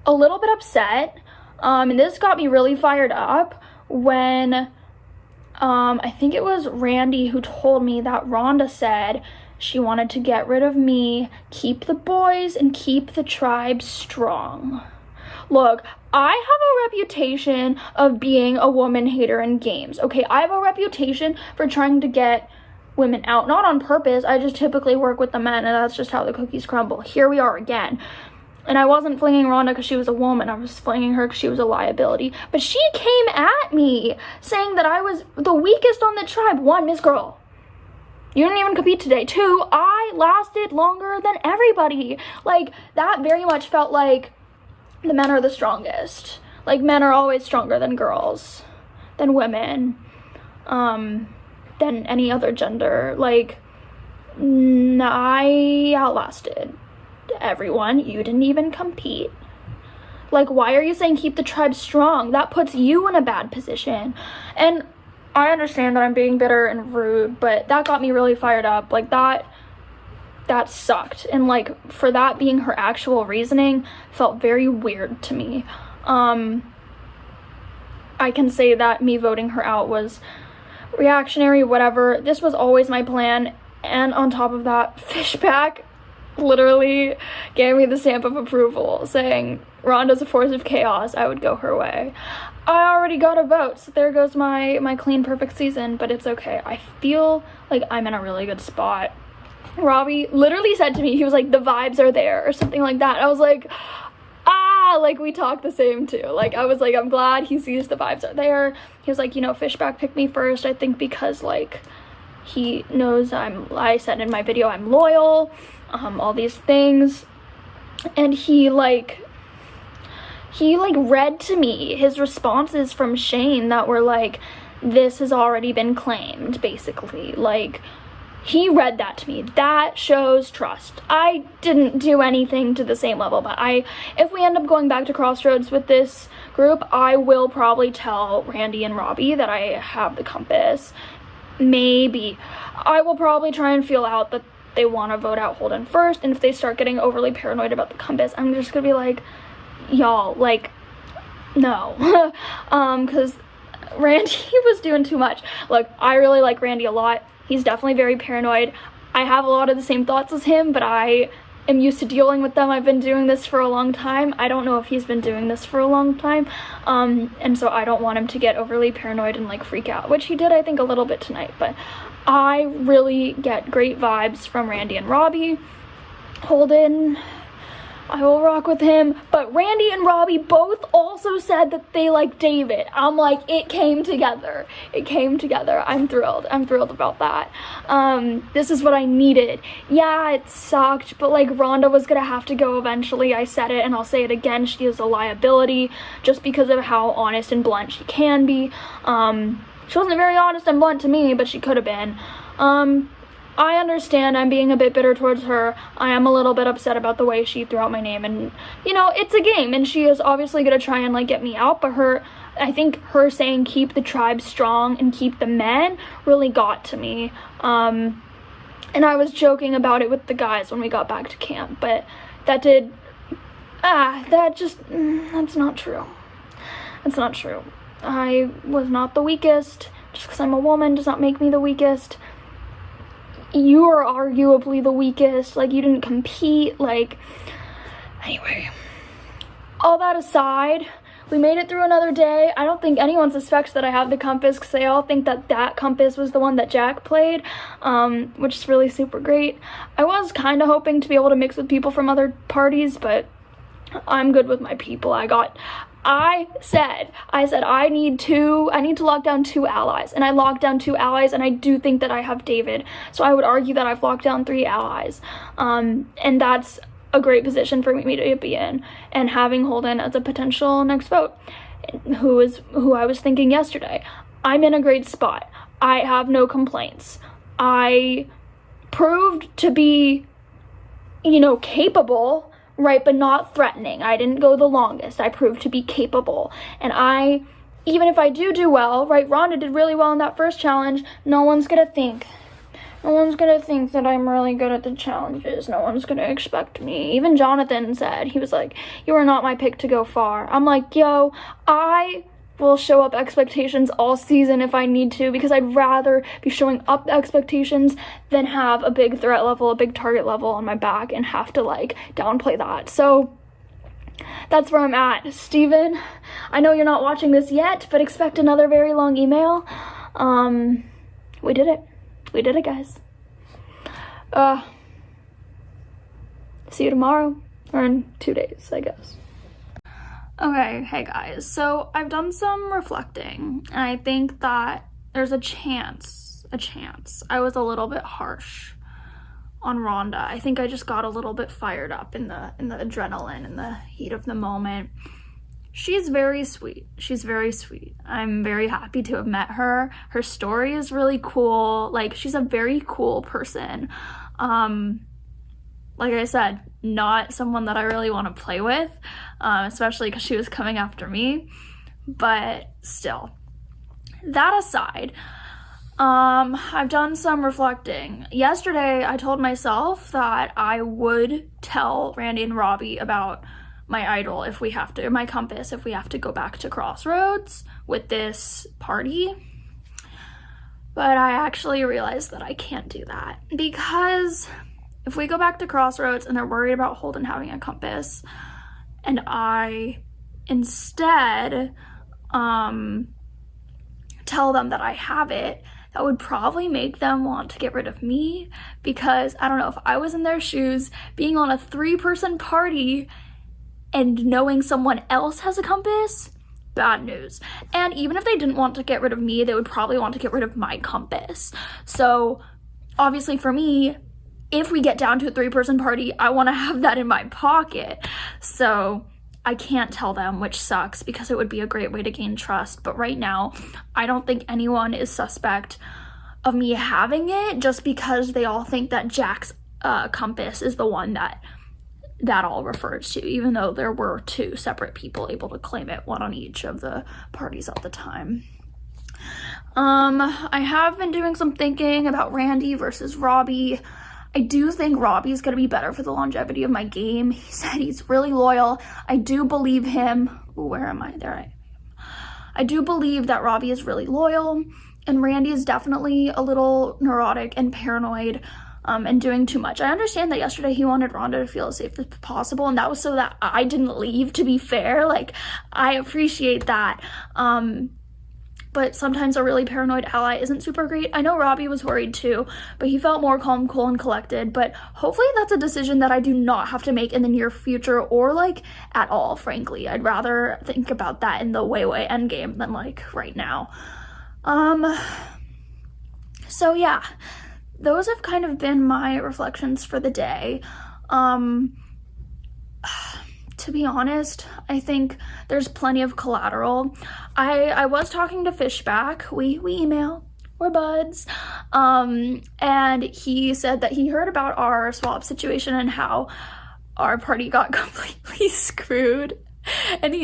a little bit upset, and this got me really fired up when I think it was Randy who told me that Rhonda said she wanted to get rid of me, keep the boys, and keep the tribe strong. Look, I have a reputation of being a woman hater in games, okay? I have a reputation for trying to get women out, not on purpose. I just typically work with the men, and that's just how the cookies crumble. Here we are again. And I wasn't flinging Rhonda because she was a woman. I was flinging her because she was a liability. But she came at me saying that I was the weakest on the tribe. One, Miss Girl. You didn't even compete today. 2, I lasted longer than everybody. Like, that very much felt like the men are the strongest. Like, men are always stronger than girls, than women, than any other gender. Like, I outlasted everyone. You didn't even compete. Like, why are you saying keep the tribe strong? That puts you in a bad position. And I understand that I'm being bitter and rude, but that got me really fired up. Like, that sucked. And, like, for that being her actual reasoning felt very weird to me. I can say that me voting her out was reactionary, whatever. This was always my plan. And on top of that, Fishback literally gave me the stamp of approval, saying Rhonda's a force of chaos, I would go her way. I already got a vote, so there goes my clean, perfect season, but it's okay. I feel like I'm in a really good spot. Robbie literally said to me, he was like, the vibes are there, or something like that. I was like, like, we talk the same too. Like, I was like, I'm glad he sees the vibes are there. He was like, you know, Fishback picked me first, I think because, like, he knows I said in my video I'm loyal, all these things. And he read to me his responses from Shane that were like, this has already been claimed, basically. Like, he read that to me. That shows trust. I didn't do anything to the same level, but if we end up going back to Crossroads with this group, I will probably tell Randy and Robbie that I have the compass. Maybe. I will probably try and feel out that they want to vote out Holden first, and if they start getting overly paranoid about the compass, I'm just gonna be like, y'all, like, no. Because Randy was doing too much. Look, I really like Randy a lot. He's definitely very paranoid. I have a lot of the same thoughts as him, but I am used to dealing with them. I've been doing this for a long time. I don't know if he's been doing this for a long time. And so I don't want him to get overly paranoid and, like, freak out, which he did, I think, a little bit tonight. But I really get great vibes from Randy and Robbie. Holden, I will rock with him. But Randy and Robbie both also said that they like David. I'm like, it came together. It came together. I'm thrilled. I'm thrilled about that. This is what I needed. Yeah, it sucked, but, like, Rhonda was gonna have to go eventually. I said it and I'll say it again. She is a liability just because of how honest and blunt she can be. She wasn't very honest and blunt to me, but she could have been. I understand I'm being a bit bitter towards her. I am a little bit upset about the way she threw out my name, and, you know, it's a game, and she is obviously gonna try and, like, get me out, but I think her saying keep the tribe strong and keep the men really got to me. And I was joking about it with the guys when we got back to camp, but that's not true. That's not true. I was not the weakest. Just because I'm a woman does not make me the weakest. You are arguably the weakest. Like, you didn't compete. Like, anyway. All that aside, we made it through another day. I don't think anyone suspects that I have the compass because they all think that compass was the one that Jack played, which is really super great. I was kind of hoping to be able to mix with people from other parties, but I'm good with my people. I said I need to lock down 2 allies, and I locked down 2 allies, and I do think that I have David, so I would argue that I've locked down 3 allies, and that's a great position for me to be in, and having Holden as a potential next vote, who I was thinking yesterday. I'm in a great spot. I have no complaints. I proved to be, you know, capable, right, but not threatening. I didn't go the longest. I proved to be capable. And even if I do well, right, Rhonda did really well in that first challenge, no one's gonna think that I'm really good at the challenges. No one's gonna expect me. Even Jonathan said, he was like, you are not my pick to go far. I'm like, yo, I will show up expectations all season if I need to, because I'd rather be showing up expectations than have a big threat level, a big target level on my back and have to, like, downplay that. So that's where I'm at. Steven, I know you're not watching this yet, but expect another very long email. We did it. We did it, guys. See you tomorrow, or in 2 days, I guess. Okay, hey guys, so I've done some reflecting, and I think that there's a chance a chance. I was a little bit harsh on Rhonda. I think I just got a little bit fired up in the adrenaline, in the heat of the moment. She's very sweet. She's very sweet. I'm very happy to have met her. Her story is really cool. Like, she's a very cool person. Like I said, not someone that I really want to play with, especially because she was coming after me. But still, that aside, I've done some reflecting. Yesterday, I told myself that I would tell Randy and Robbie about my idol if we have to, my compass, if we have to go back to Crossroads with this party. But I actually realized that I can't do that, because if we go back to Crossroads and they're worried about Holden having a compass, and I instead tell them that I have it, that would probably make them want to get rid of me, because I don't know, if I was in their shoes, being on a 3-person party and knowing someone else has a compass, bad news. And even if they didn't want to get rid of me, they would probably want to get rid of my compass. So obviously for me, if we get down to a 3-person party, I want to have that in my pocket. So I can't tell them, which sucks, because it would be a great way to gain trust. But right now, I don't think anyone is suspect of me having it, just because they all think that Jack's compass is the one that all refers to, even though there were 2 separate people able to claim it, one on each of the parties at the time. I have been doing some thinking about Randy versus Robbie. I do think Robbie's going to be better for the longevity of my game. He said he's really loyal. I do believe him. Ooh, where am I? There I am. I do believe that Robbie is really loyal, and Randy is definitely a little neurotic and paranoid, and doing too much. I understand that yesterday he wanted Rhonda to feel as safe as possible, and that was so that I didn't leave, to be fair. Like, I appreciate that. But sometimes a really paranoid ally isn't super great. I know Robbie was worried too, but he felt more calm, cool, and collected. But hopefully that's a decision that I do not have to make in the near future, or like at all, frankly. I'd rather think about that in the way endgame than like right now. So yeah, those have kind of been my reflections for the day. To be honest, I think there's plenty of collateral. I was talking to Fishback. We email. We're buds. And he said that he heard about our swap situation and how our party got completely screwed. And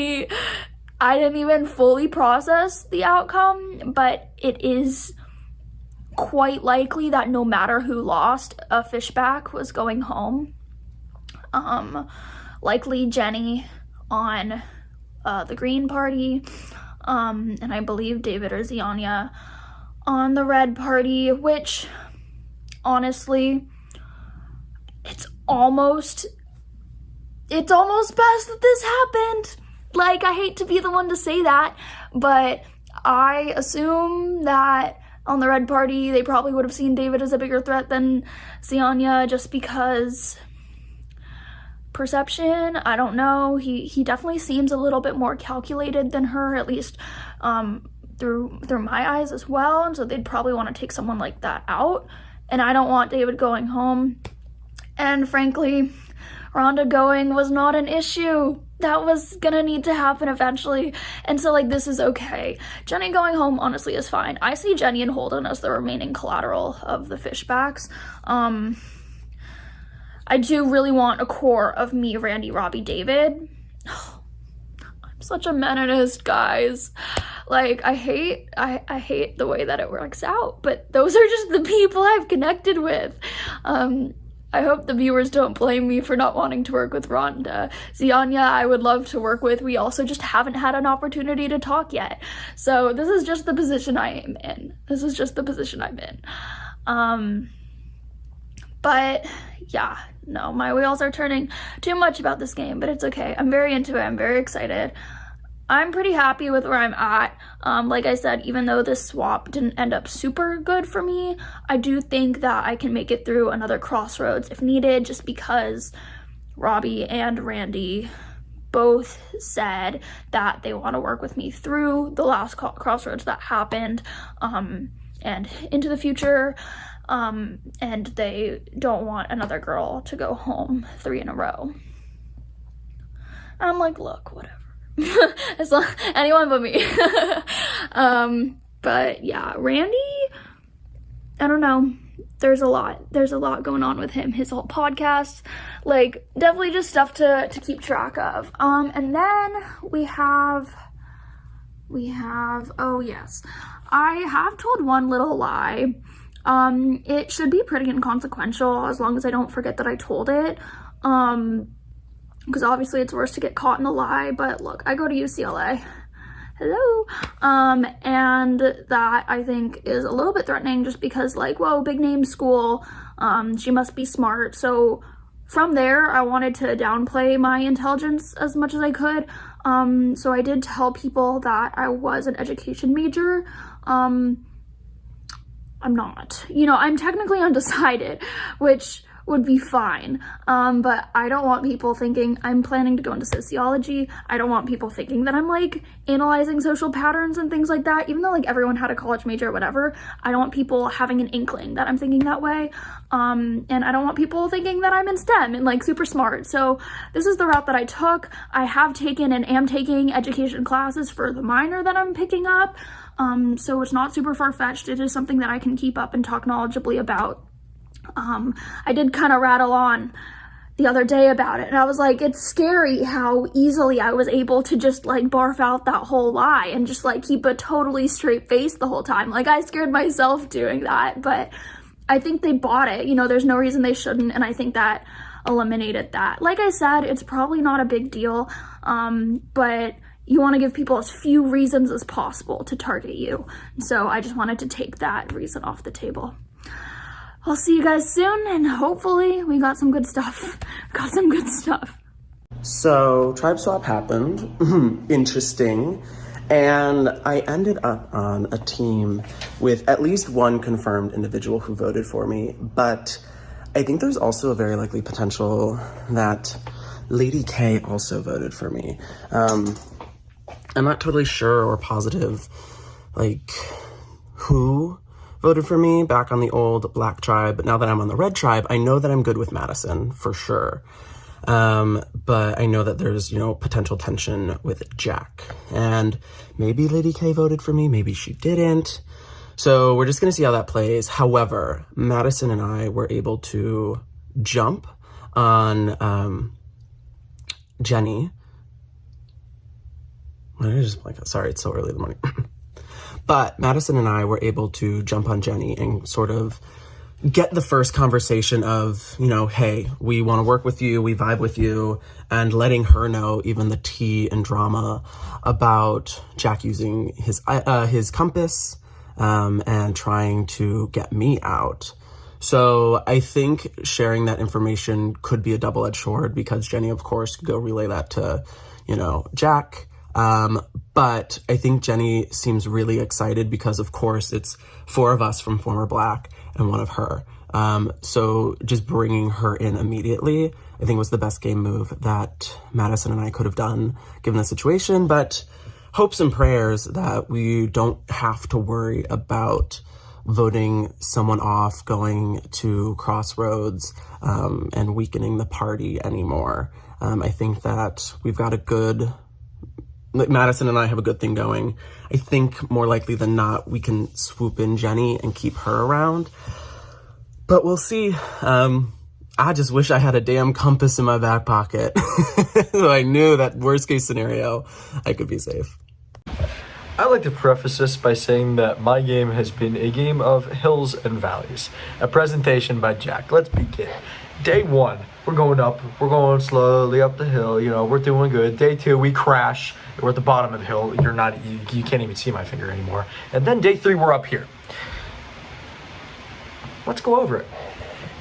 I didn't even fully process the outcome, but it is quite likely that no matter who lost, a Fishback was going home. Likely Jeni on the Green Party, and I believe David or Zyanya on the Red Party, which, honestly, it's almost best that this happened. Like, I hate to be the one to say that, but I assume that on the Red Party, they probably would have seen David as a bigger threat than Zyanya, just because perception, I don't know. He definitely seems a little bit more calculated than her, at least through my eyes as well, and so they'd probably want to take someone like that out, and I don't want David going home. And frankly, Rhonda going was not an issue. That was gonna need to happen eventually, and so like this is okay. Jeni going home honestly is fine. I see Jeni and Holden as the remaining collateral of the Fishbacks. I do really want a core of me, Randy, Robbie, David. I'm such a meninist, guys. Like, I hate the way that it works out, but those are just the people I've connected with. I hope the viewers don't blame me for not wanting to work with Rhonda. Zyanya, I would love to work with. We also just haven't had an opportunity to talk yet. So this is just the position I am in. This is just the position I'm in. But yeah, no, my wheels are turning too much about this game, but it's okay. I'm very into it. I'm very excited. I'm pretty happy with where I'm at. Like I said, even though this swap didn't end up super good for me, I do think that I can make it through another Crossroads if needed, just because Robbie and Randy both said that they want to work with me through the last Crossroads that happened. And and into the future. And they don't want another girl to go home 3 in a row. And I'm like, look, whatever. It's not anyone but me. But yeah, Randy, I don't know. There's a lot going on with him, his whole podcast, like definitely just stuff to keep track of. And then we have, oh yes, I have told one little lie. It should be pretty inconsequential as long as I don't forget that I told it. Because obviously it's worse to get caught in a lie, but look, I go to UCLA. Hello. And that I think is a little bit threatening just because like, whoa, big name school, she must be smart. So from there, I wanted to downplay my intelligence as much as I could. So I did tell people that I was an education major. I'm not. I'm technically undecided, which would be fine. But I don't want people thinking I'm planning to go into sociology. I don't want people thinking that I'm like analyzing social patterns and things like that, even though like everyone had a college major or whatever. I don't want people having an inkling that I'm thinking that way. And I don't want people thinking that I'm in STEM and like super smart. So this is the route that I took. I have taken and am taking education classes for the minor that I'm picking up. So it's not super far-fetched. It is something that I can keep up and talk knowledgeably about. I did kind of rattle on the other day about it, and I was like, it's scary how easily I was able to just like barf out that whole lie and just like keep a totally straight face the whole time. Like I scared myself doing that, but I think they bought it. There's no reason they shouldn't, and I think that eliminated that. Like I said, it's probably not a big deal, but you want to give people as few reasons as possible to target you. So I just wanted to take that reason off the table. I'll see you guys soon, and hopefully we got some good stuff. So, tribe swap happened. Interesting. And I ended up on a team with at least one confirmed individual who voted for me. But I think there's also a very likely potential that Lady K also voted for me. I'm not totally sure or positive, like, who voted for me back on the old black tribe, but now that I'm on the red tribe, I know that I'm good with Maddison for sure. But I know that there's, potential tension with Jack, and maybe Lady K voted for me, maybe she didn't. So we're just going to see how that plays. However, Maddison and I were able to jump on, Jeni. Sorry, it's so early in the morning. But Maddison and I were able to jump on Jeni and sort of get the first conversation of, hey, we want to work with you, we vibe with you, and letting her know even the tea and drama about Jack using his compass and trying to get me out. So I think sharing that information could be a double-edged sword because Jeni, of course, could go relay that to, Jack. But I think Jeni seems really excited because, of course, it's 4 of us from former black and 1 of her. So just bringing her in immediately, I think was the best game move that Maddison and I could have done given the situation. But hopes and prayers that we don't have to worry about voting someone off, going to crossroads, and weakening the party anymore. I think that we've got Maddison and I have a good thing going. I think more likely than not, we can swoop in Jeni and keep her around. But we'll see. I just wish I had a damn compass in my back pocket. So I knew that worst case scenario, I could be safe. I'd like to preface this by saying that my game has been a game of hills and valleys. A presentation by Jack. Let's begin. Day 1, we're going up. We're going slowly up the hill. We're doing good. Day 2, we crash. We're at the bottom of the hill. You can't even see my finger anymore. And then day 3, we're up here. Let's go over it.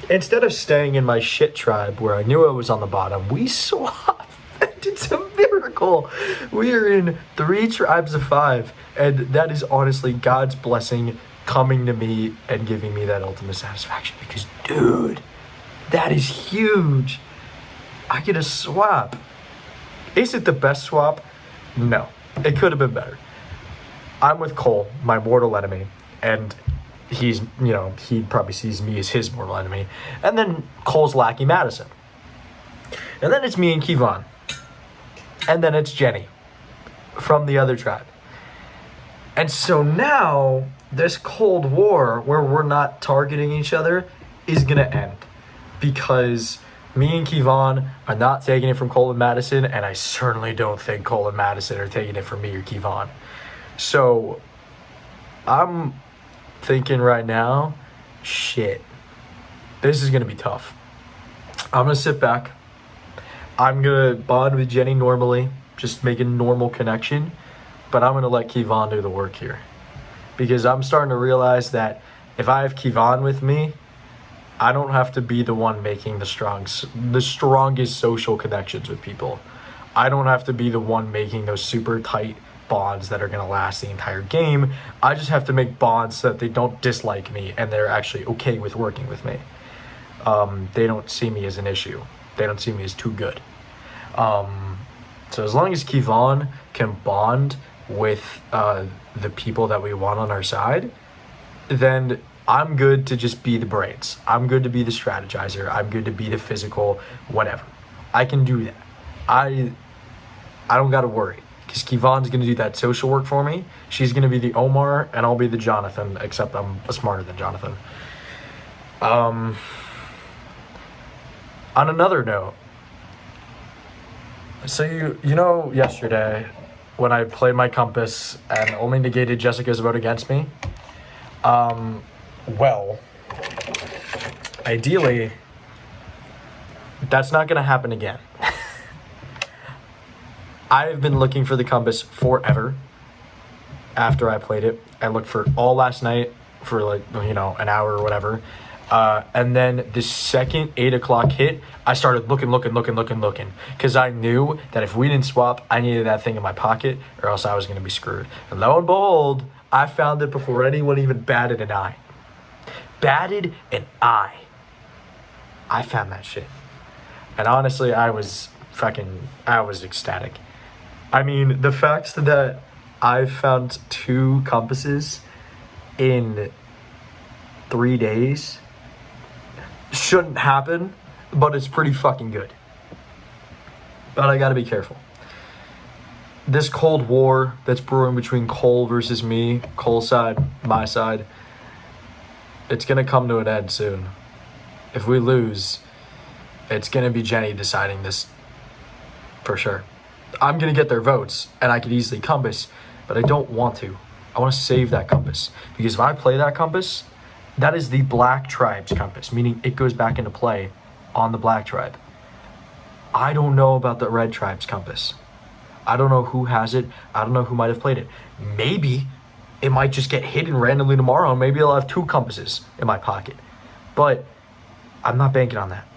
Instead of staying in my shit tribe where I knew I was on the bottom, we swapped. It's a miracle. We are in 3 tribes of 5. And that is honestly God's blessing coming to me and giving me that ultimate satisfaction. Because, dude, that is huge. I get a swap. Is it the best swap? No. It could have been better. I'm with Cole, my mortal enemy, and he probably sees me as his mortal enemy. And then Cole's lackey Maddison. And then it's me and Kevon. And then it's Jeni from the other tribe. And so now this Cold War where we're not targeting each other is going to end. Because me and Kevon are not taking it from Cole and Maddison, and I certainly don't think Cole and Maddison are taking it from me or Kevon. So I'm thinking right now, shit, this is going to be tough. I'm going to sit back. I'm going to bond with Jeni normally, just make a normal connection, but I'm going to let Kevon do the work here. Because I'm starting to realize that if I have Kevon with me, I don't have to be the one making the strongest social connections with people. I don't have to be the one making those super tight bonds that are going to last the entire game. I just have to make bonds so that they don't dislike me and they're actually okay with working with me. They don't see me as an issue. They don't see me as too good. So as long as Kevon can bond with the people that we want on our side, then I'm good to just be the brains. I'm good to be the strategizer. I'm good to be the physical, whatever. I can do that. I don't got to worry. Because Kevon's going to do that social work for me. She's going to be the Omar, and I'll be the Jonathan, except I'm smarter than Jonathan. On another note, so you know yesterday when I played my compass and only negated Jessica's vote against me? Well, ideally, that's not going to happen again. I've been looking for the compass forever after I played it. I looked for all last night for an hour or whatever. And then the second 8 o'clock hit, I started looking. Because I knew that if we didn't swap, I needed that thing in my pocket or else I was going to be screwed. And lo and behold, I found it before anyone even batted an eye. I found that shit. And honestly, I was ecstatic. I mean, the fact that I found 2 compasses in 3 days shouldn't happen, but it's pretty fucking good. But I gotta be careful. This Cold War that's brewing between Cole versus me, Cole's side, my side, it's gonna come to an end soon. If we lose, it's gonna be Jeni deciding this for sure. I'm gonna get their votes, and I could easily compass, but I don't want to. I want to save that compass, because if I play that compass, that is the Black Tribe's compass, meaning it goes back into play on the Black Tribe. I don't know about the Red Tribe's compass. I don't know who has it. I don't know who might have played it. Maybe it might just get hidden randomly tomorrow, and maybe I'll have 2 compasses in my pocket. But I'm not banking on that.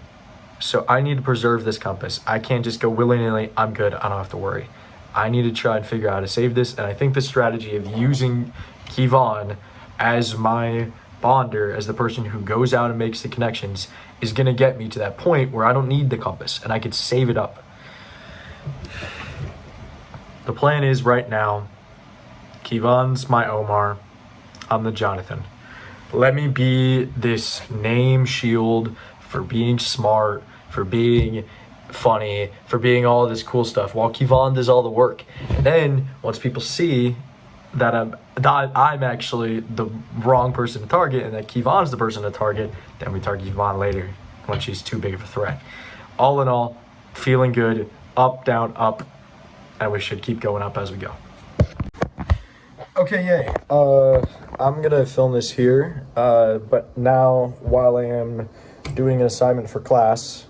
So I need to preserve this compass. I can't just go willy-nilly, I'm good, I don't have to worry. I need to try and figure out how to save this, and I think the strategy of using Kevon as my bonder, as the person who goes out and makes the connections, is going to get me to that point where I don't need the compass, and I could save it up. The plan is right now, Kevon's my Omar, I'm the Jonathan. Let me be this name shield for being smart, for being funny, for being all this cool stuff, while Kevon does all the work. And then once people see that I'm actually the wrong person to target and that Kevon's the person to target, then we target Kevon later when she's too big of a threat. All in all, feeling good, up, down, up, and we should keep going up as we go. Okay, yay. I'm gonna film this here, but now while I am doing an assignment for class,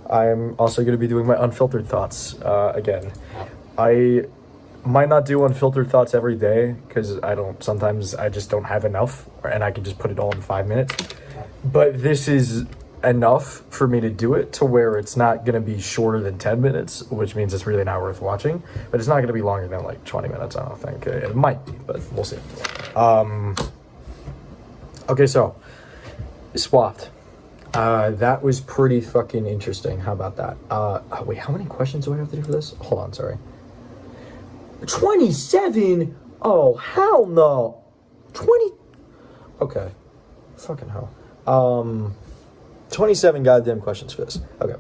I am also going to be doing my unfiltered thoughts again. I might not do unfiltered thoughts every day because sometimes I just don't have enough and I can just put it all in 5 minutes. But this is enough for me to do it to where it's not going to be shorter than 10 minutes, which means it's really not worth watching. But it's not going to be longer than like 20 minutes, I don't think. It might be, but we'll see. Okay, so swapped. That was pretty fucking interesting. How about that? Wait, how many questions do I have to do for this? Hold on, sorry. 27? Oh, hell no. 20? Okay. Fucking hell. 27 goddamn questions for this. Okay.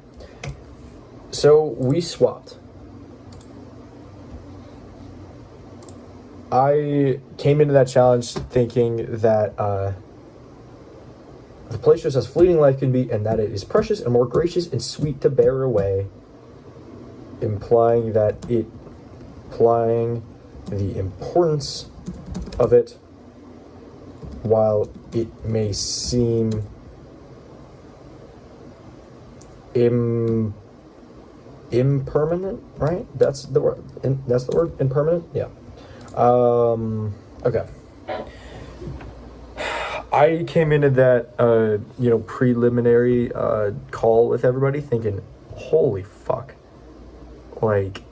So we swapped. I came into that challenge thinking that the place just as fleeting life can be, and that it is precious and more gracious and sweet to bear away, implying the importance of it, while it may seem impermanent, right? That's the word. That's the word. Impermanent. Yeah. Okay. I came into that preliminary call with everybody thinking, holy fuck, like,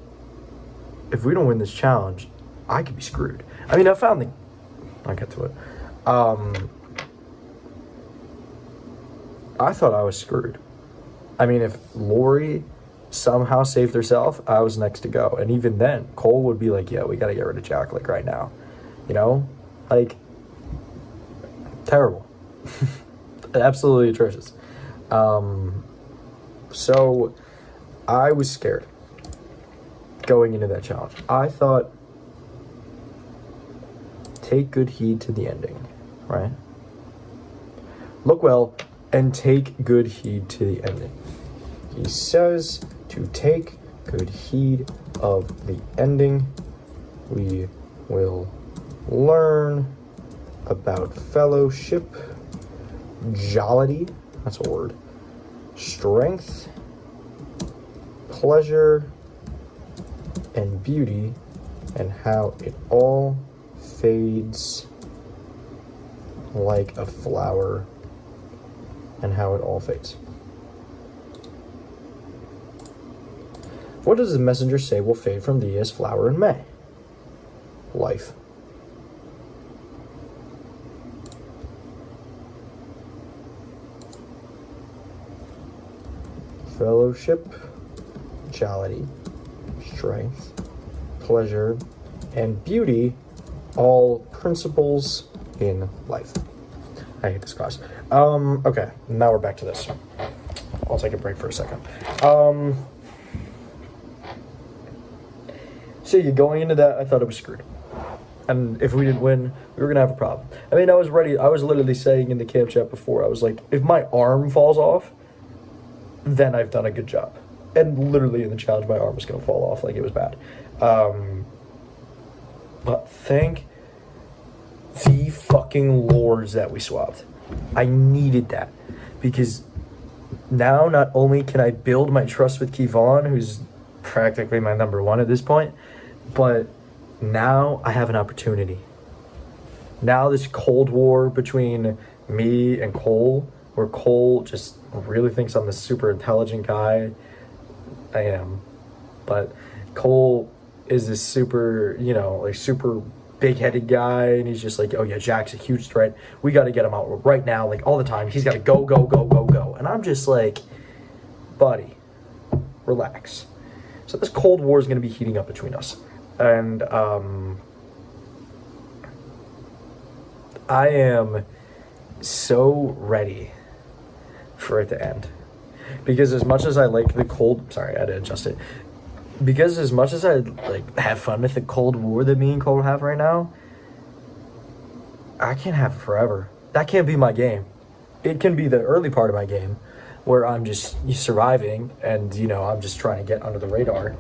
if we don't win this challenge, I could be screwed. I mean, I'll get to it. I thought I was screwed. I mean, if Lorrie somehow saved herself, I was next to go. And even then, Cole would be like, yeah, we got to get rid of Jack, like, right now. You know? Like, terrible. Absolutely atrocious. So, I was scared going into that challenge. I thought, take good heed to the ending, right? Look well and take good heed to the ending. He says to take good heed of the ending. We will learn about fellowship, jollity, that's a word, strength, pleasure, and beauty, and how it all fades like a flower, and how it all fades. What does the messenger say will fade from thee as flower in May? Life. Fellowship, jollity, strength, pleasure, and beauty, all principles in life. I hate this class. Okay, now we're back to this. I'll take a break for a second. So yeah, going into that, I thought it was screwed. And if we didn't win, we were gonna have a problem. I mean, I was ready. I was literally saying in the camp chat before, I was like, if my arm falls off, then I've done a good job. And literally in the challenge, my arm was gonna fall off, like it was bad. But thank the fucking lords that we swapped. I needed that, because now not only can I build my trust with Kevon, who's practically my number one at this point, but now I have an opportunity. Now this Cold War between me and Cole, where Cole just really thinks I'm this super intelligent guy. I am. But Cole is this super, super big-headed guy, and he's just like, oh yeah, Jack's a huge threat. We got to get him out right now, like all the time. He's got to go, go, go, go, go. And I'm just like, buddy, relax. So this Cold War is going to be heating up between us. And I am so ready for it to end. Because as much as I like the sorry, I had to adjust it. Because as much as I like have fun with the Cold War that me and Cole have right now, I can't have it forever. That can't be my game. It can be the early part of my game, where I'm just surviving and, I'm just trying to get under the radar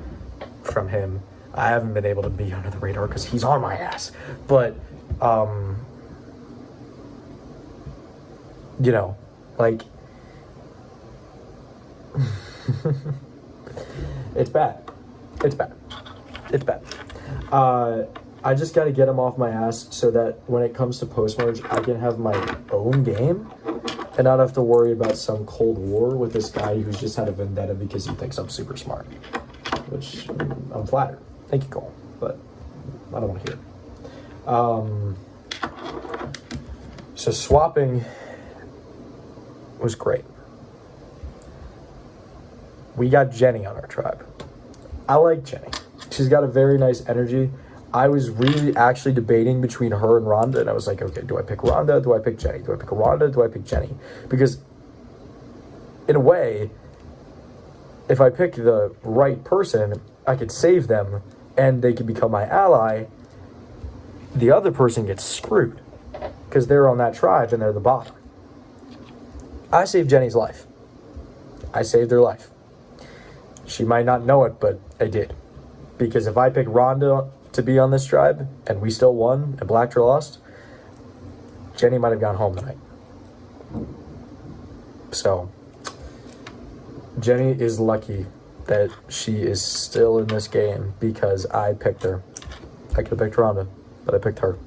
from him. I haven't been able to be under the radar because he's on my ass. But, like, it's bad. It's bad. It's bad. I just got to get him off my ass so that when it comes to post-merge, I can have my own game and not have to worry about some Cold War with this guy who's just had a vendetta because he thinks I'm super smart. Which, I'm flattered. Thank you, Cole. But I don't want to hear it. So swapping was great. We got Jeni on our tribe. I like Jeni. She's got a very nice energy. I was really actually debating between her and Rhonda, and I was like, okay, do I pick Rhonda? Do I pick Jeni? Do I pick Rhonda? Do I pick Jeni? Because in a way, if I pick the right person, I could save them and they could become my ally. The other person gets screwed because they're on that tribe and they're the bottom. I saved Jeni's life. I saved her life. She might not know it, but I did. Because if I pick Rhonda to be on this tribe and we still won and Blackter lost, Jeni might have gone home tonight. So Jeni is lucky that she is still in this game because I picked her. I could have picked Rhonda, but I picked her.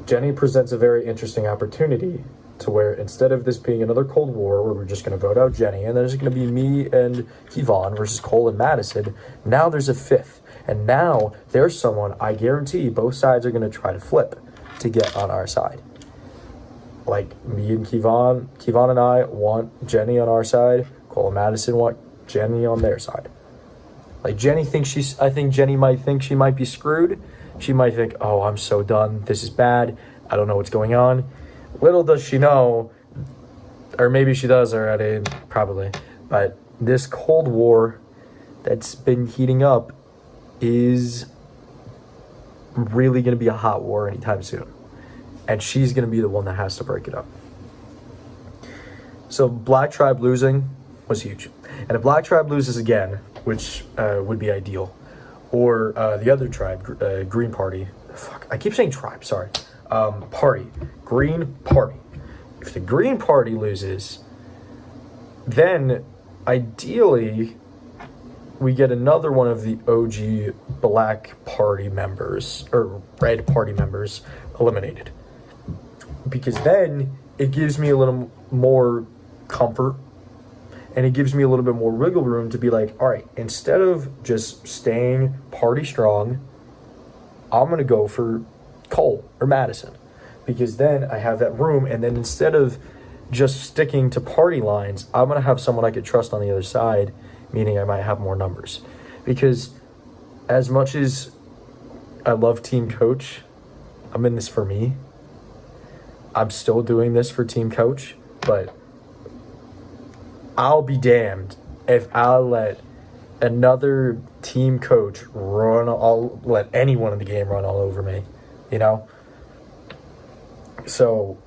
Jeni presents a very interesting opportunity to where instead of this being another Cold War where we're just going to vote out Jeni and there's going to be me and Kevon versus Cole and Maddison, now there's a fifth. And now there's someone I guarantee both sides are going to try to flip to get on our side. Like me and Kevon and I want Jeni on our side. Cole and Maddison want Jeni on their side. Like I think Jeni might think she might be screwed. She might think, oh, I'm so done. This is bad. I don't know what's going on. Little does she know, or maybe she does already, probably, but this Cold War that's been heating up is really going to be a hot war anytime soon. And she's going to be the one that has to break it up. So Black Tribe losing was huge. And if Black Tribe loses again, which would be ideal, or the other tribe, Green Party, fuck, I keep saying tribe, sorry, party, Green Party. If the Green Party loses, then ideally we get another one of the OG Black Party members, or Red Party members, eliminated. Because then it gives me a little more comfort and it gives me a little bit more wiggle room to be like, all right, instead of just staying party strong, I'm going to go for Cole or Maddison. Because then I have that room, and then instead of just sticking to party lines, I'm going to have someone I could trust on the other side, meaning I might have more numbers. Because as much as I love Team Coach, I'm in this for me. I'm still doing this for Team Coach, but I'll be damned if I'll let another Team Coach let anyone in the game run all over me, you know? So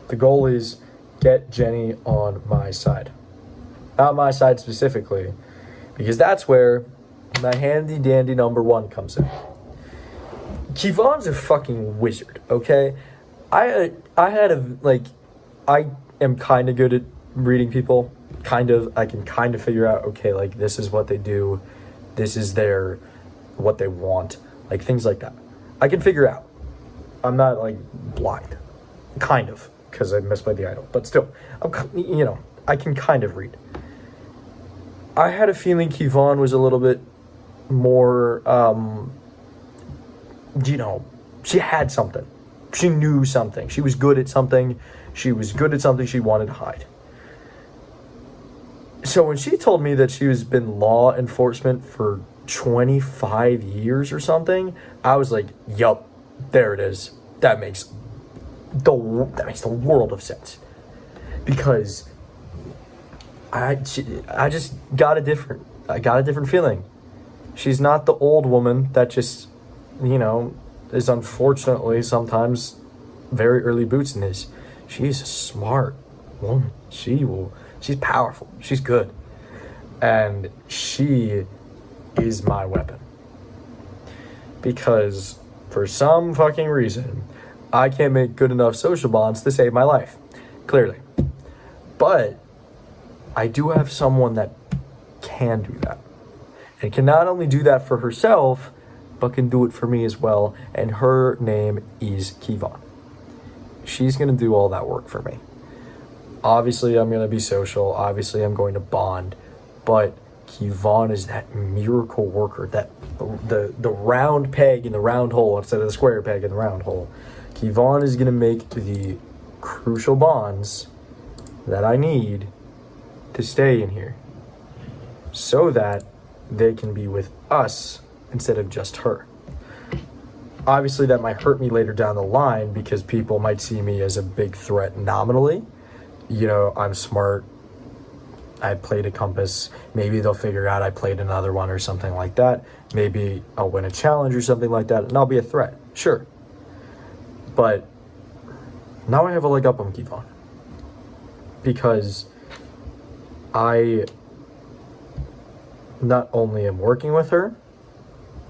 the goal is get Jeni on my side. Not my side specifically, because that's where my handy dandy number one comes in. Kevon's a fucking wizard, okay? I am kind of good at reading people. I can kind of figure out, okay, like, this is what they do. This is what they want. Like, things like that. I can figure out. I'm not, like, blind. Kind of, because I misplayed the idol. But still, I can kind of read. I had a feeling Kevon was a little bit more, she had something. She knew something. She was good at something. She was good at something she wanted to hide. So when she told me that she has been law enforcement for 25 years or something, I was like, yup, there it is. That makes the world of sense. Because I just got a different feeling. She's not the old woman that just, is unfortunately sometimes very early boots in this. She's a smart woman. She's powerful. She's good. And she is my weapon. Because for some fucking reason, I can't make good enough social bonds to save my life. Clearly. But I do have someone that can do that. And can not only do that for herself, but can do it for me as well. And her name is Kevon. She's going to do all that work for me. Obviously, I'm going to be social. Obviously, I'm going to bond. But Kevon is that miracle worker, that the round peg in the round hole instead of the square peg in the round hole. Kevon is going to make the crucial bonds that I need to stay in here. So that they can be with us instead of just her. Obviously, that might hurt me later down the line because people might see me as a big threat nominally. You know, I'm smart. I played a compass. Maybe they'll figure out I played another one or something like that. Maybe I'll win a challenge or something like that, and I'll be a threat. Sure. But now I have a leg up on Kevon. Because I not only am working with her,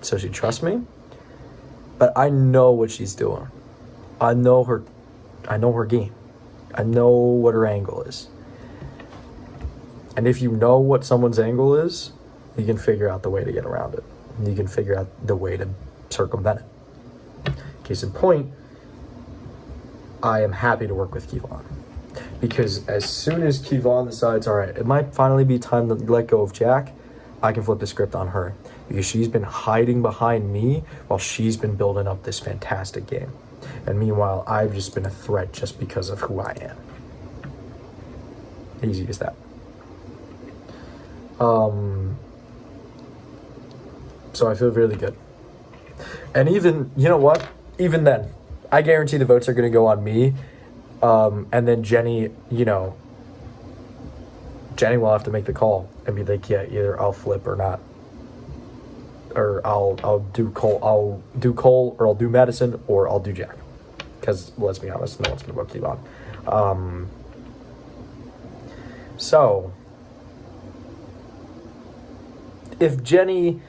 so she trusts me, but I know what she's doing. I know her game. I know what her angle is. And if you know what someone's angle is, you can figure out the way to get around it. You can figure out the way to circumvent it. Case in point, I am happy to work with Kevon. Because as soon as Kevon decides, all right, it might finally be time to let go of Jack, I can flip the script on her. Because she's been hiding behind me while she's been building up this fantastic game. And meanwhile, I've just been a threat just because of who I am. Easy as that. So I feel really good. And even, you know what? Even then, I guarantee the votes are going to go on me. And then Jeni, you know, Jeni will have to make the call and be like, yeah, either I'll flip or not. Or I'll do Cole or I'll do Maddison or I'll do Jack. Because let's be honest, no one's going to vote Kevon. So if Jeni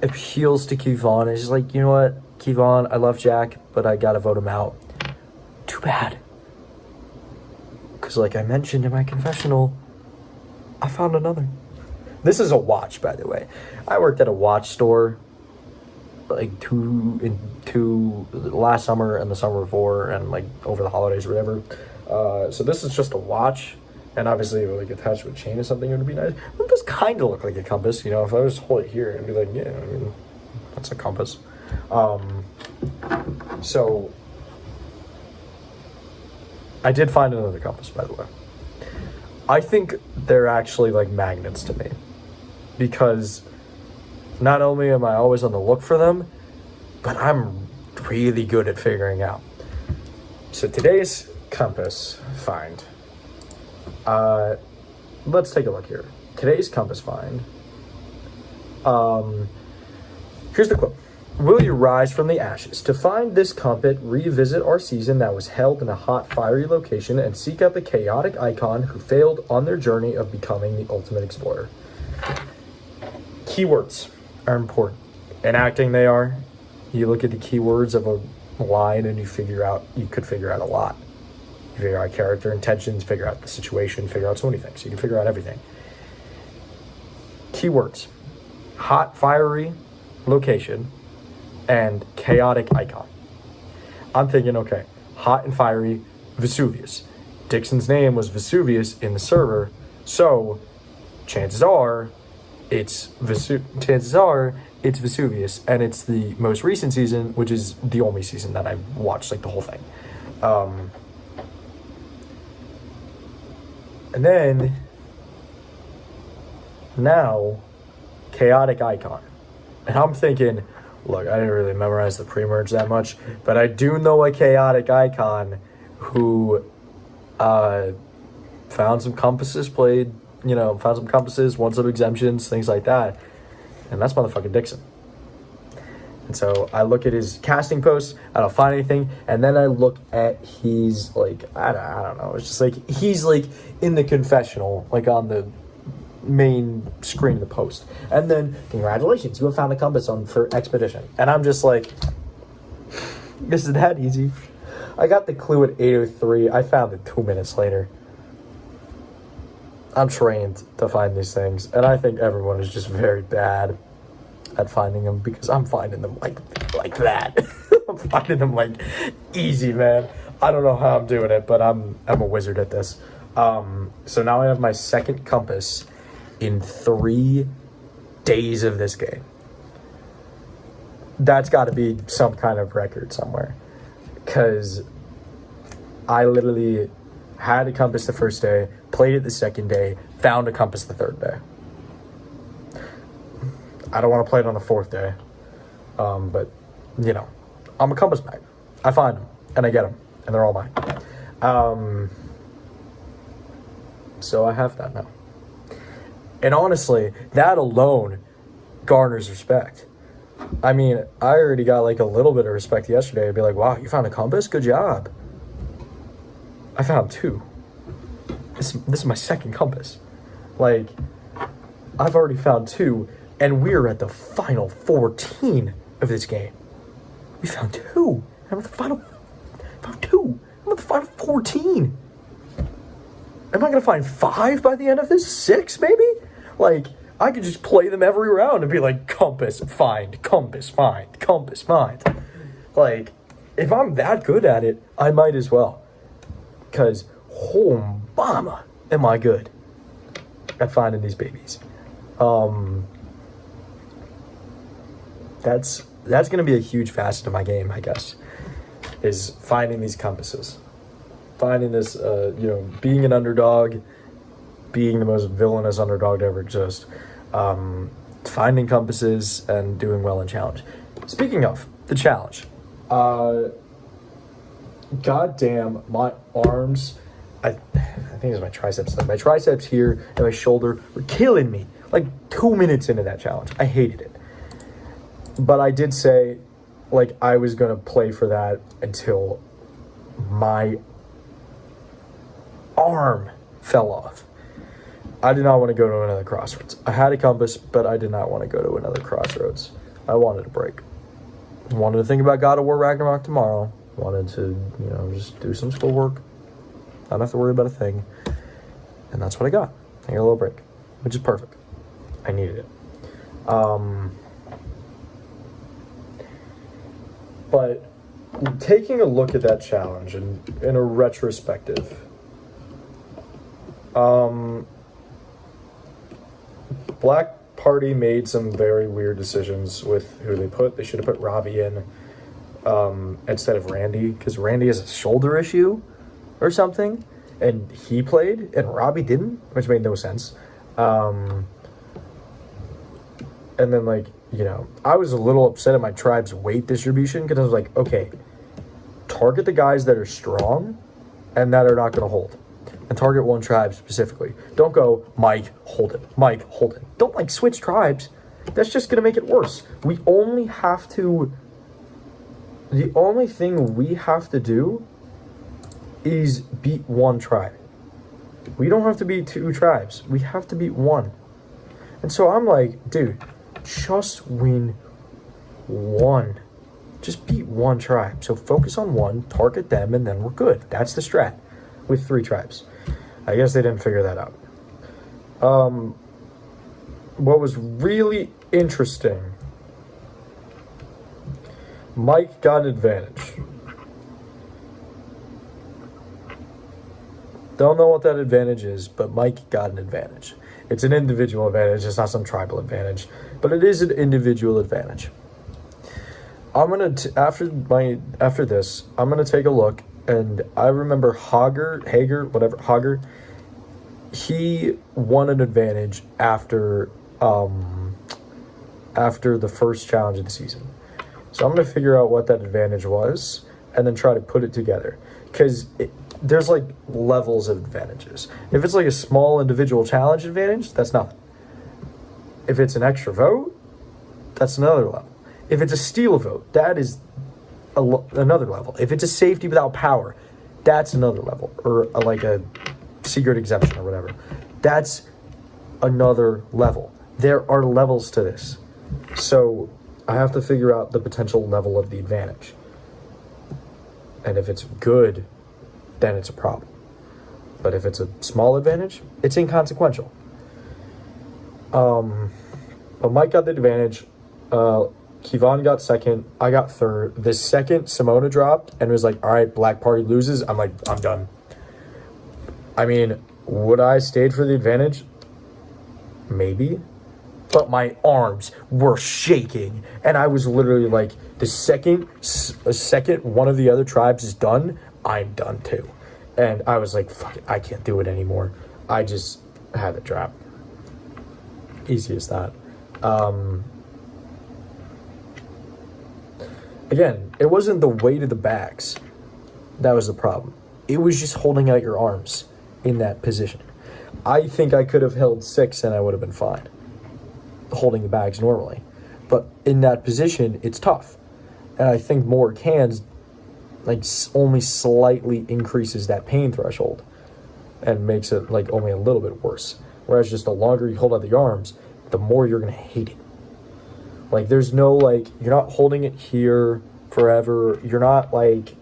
appeals to Kevon and she's like, you know what, Kevon, I love Jack, but I gotta vote him out. Too bad. Because like I mentioned in my confessional, I found another. This is a watch, by the way. I worked at a watch store like two last summer and the summer before and like over the holidays or whatever. So this is just a watch. And obviously, if it like attached to a chain or something, it would be nice. It does kind of look like a compass, you know. If I was to hold it here, it'd be like, yeah, I mean, that's a compass. So I did find another compass, by the way. I think they're actually like magnets to me, because not only am I always on the look for them, but I'm really good at figuring out. So today's compass find. Let's take a look here. Today's compass find. Here's the quote. Will you rise from the ashes? To find this compass, revisit our season that was held in a hot, fiery location and seek out the chaotic icon who failed on their journey of becoming the ultimate explorer. Keywords are important. In acting, they are. You look at the keywords of a line and you could figure out a lot. You figure out character intentions, figure out the situation, figure out so many things. You can figure out everything. Keywords. Hot, fiery location and chaotic icon. I'm thinking, okay, hot and fiery, Vesuvius. Dixon's name was Vesuvius in the server, so chances are it's Vesuvius, and it's the most recent season, which is the only season that I've watched, like the whole thing. And then, now, chaotic icon. And I'm thinking, look, I didn't really memorize the pre-merge that much, but I do know a chaotic icon who found some compasses, won some exemptions, things like that. And that's motherfucking Dixon. And so I look at his casting posts, I don't find anything, and then I look at his, like, I don't know, it's just like, he's like in the confessional, like on the main screen of the post. And then, congratulations, you have found a compass for Expedition. And I'm just like, this is that easy. I got the clue at 8:03, I found it 2 minutes later. I'm trained to find these things, and I think everyone is just very bad at finding them, because I'm finding them like that. I'm finding them like easy, man. I don't know how I'm doing it, but I'm a wizard at this. So now I have my second compass in 3 days of this game. That's got to be some kind of record somewhere, because I literally had a compass the first day, played it the second day, found a compass the third day. I don't want to play it on the 4th day. But, you know, I'm a compass mag. I find them, and I get them, and they're all mine. So I have that now. And honestly, that alone garners respect. I mean, I already got like a little bit of respect yesterday. I'd be like, wow, you found a compass? Good job. I found 2. This is my 2nd compass. Like, I've already found 2, and we're at the final 14 of this game. We found 2. I'm at the final 2. I'm at the final 14. Am I gonna find 5 by the end of this? 6 maybe? Like, I could just play them every round and be like, compass, find, compass, find, compass, find. Like, if I'm that good at it, I might as well. Because, oh, mama, am I good at finding these babies. That's going to be a huge facet of my game, I guess, is finding these compasses. Finding this, being an underdog, being the most villainous underdog to ever exist. Finding compasses and doing well in challenge. Speaking of the challenge, goddamn, my arms, I think it was my triceps. Like my triceps here and my shoulder were killing me. Like 2 minutes into that challenge, I hated it. But I did say, like, I was gonna play for that until my arm fell off. I did not want to go to another crossroads. I had a compass, but I did not want to go to another crossroads. I wanted a break. I wanted to think about God of War Ragnarok tomorrow. Wanted to, just do some schoolwork. Not have to worry about a thing. And that's what I got. I got a little break, which is perfect. I needed it. But taking a look at that challenge and in a retrospective, Black Party made some very weird decisions with who they put. They should have put Robbie in instead of Randy, because Randy has a shoulder issue or something, and he played, and Robbie didn't, which made no sense. And then, I was a little upset at my tribe's weight distribution, because I was like, okay, target the guys that are strong and that are not going to hold. And target one tribe specifically. Don't go Mike, Holden, Mike, Holden. Don't switch tribes. That's just going to make it worse. The only thing we have to do is beat one tribe. We don't have to beat 2 tribes. We have to beat 1. And so I'm like, dude, just win 1. Just beat 1 tribe. So focus on 1, target them, and then we're good. That's the strat with 3 tribes. I guess they didn't figure that out. What was really interesting, Mike got an advantage. Don't know what that advantage is, but Mike got an advantage. It's an individual advantage. It's not some tribal advantage, but it is an individual advantage. I'm gonna after this, I'm gonna take a look, and I remember Hager, he won an advantage after the first challenge of the season. So I'm gonna figure out what that advantage was, and then try to put it together, because there's levels of advantages. If it's a small individual challenge advantage, that's nothing. If it's an extra vote, that's another level. If it's a steal vote, that is another level. If it's a safety without power, that's another level. Or a secret exemption or whatever. That's another level. There are levels to this. So I have to figure out the potential level of the advantage. And if it's good, then it's a problem. But if it's a small advantage, it's inconsequential. But Mike got the advantage. Kevon got second. I got third. The second Simona dropped and was like, all right, Black Party loses. I'm like, I'm done. I mean, would I stayed for the advantage? Maybe. But my arms were shaking. And I was literally like, the second one of the other tribes is done, I'm done too. And I was like, fuck it, I can't do it anymore. I just had it drop. Easy as that. Again, it wasn't the weight of the bags that was the problem. It was just holding out your arms in that position. I think I could have held 6 and I would have been fine holding the bags normally. But in that position, it's tough. And I think more cans like only slightly increases that pain threshold and makes it like only a little bit worse. Whereas just the longer you hold out the arms, the more you're going to hate it. Like there's no like, you're not holding it here forever. You're not like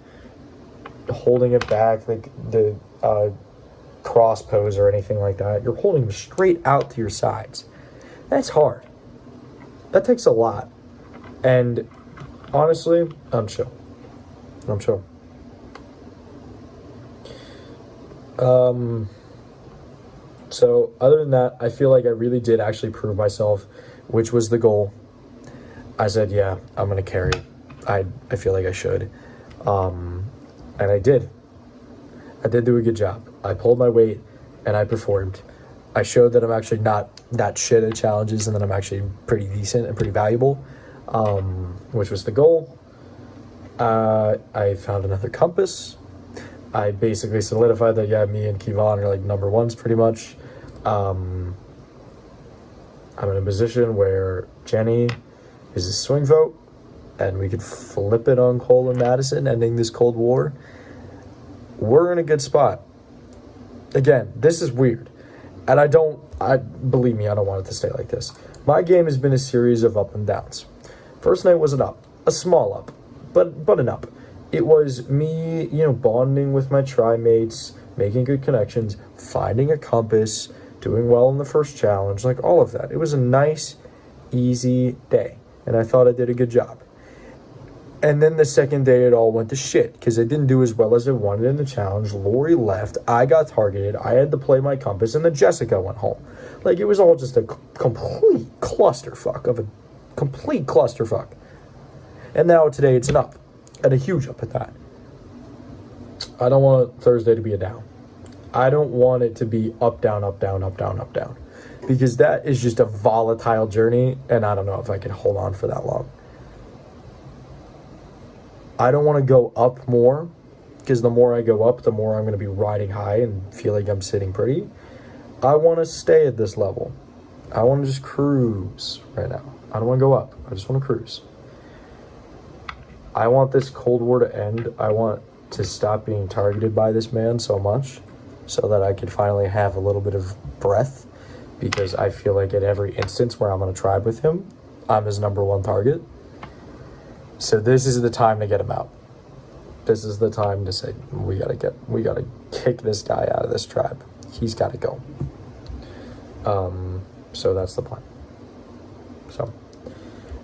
holding it back like the cross pose or anything like that. You're holding them straight out to your sides. That's hard. That takes a lot. And honestly, I'm chill. So other than that, I feel like I really did actually prove myself, which was the goal. I said, yeah, I'm going to carry. I feel like I should. And I did. I did do a good job. I pulled my weight and I performed. I showed that I'm actually not that shit at challenges and that I'm actually pretty decent and pretty valuable, which was the goal. I found another compass. I basically solidified that, yeah, me and Kevon are like number ones pretty much. I'm in a position where Jeni is a swing vote and we could flip it on Cole and Maddison, ending this Cold War. We're in a good spot. Again, this is weird. And believe me, I don't want it to stay like this. My game has been a series of up and downs. First night was an up, a small up, but an up. It was me, bonding with my tri-mates, making good connections, finding a compass, doing well in the first challenge, like all of that. It was a nice, easy day, and I thought I did a good job. And then the second day, it all went to shit, because I didn't do as well as I wanted in the challenge. Lorrie left, I got targeted, I had to play my compass, and then Jessica went home. Like, it was all just a complete clusterfuck. And now today, it's an up. And a huge up at that. I don't want Thursday to be a down. I don't want it to be up, down, up, down, up, down, up, down. Because that is just a volatile journey, and I don't know if I can hold on for that long. I don't want to go up more, because the more I go up, the more I'm going to be riding high and feel like I'm sitting pretty. I want to stay at this level. I want to just cruise right now. I don't want to go up. I just want to cruise. I want this Cold War to end. I want to stop being targeted by this man so much so that I can finally have a little bit of breath, because I feel like at every instance where I'm on a tribe with him, I'm his number one target. So this is the time to get him out. This is the time to say, we gotta kick this guy out of this tribe. He's gotta go. So that's the plan. So,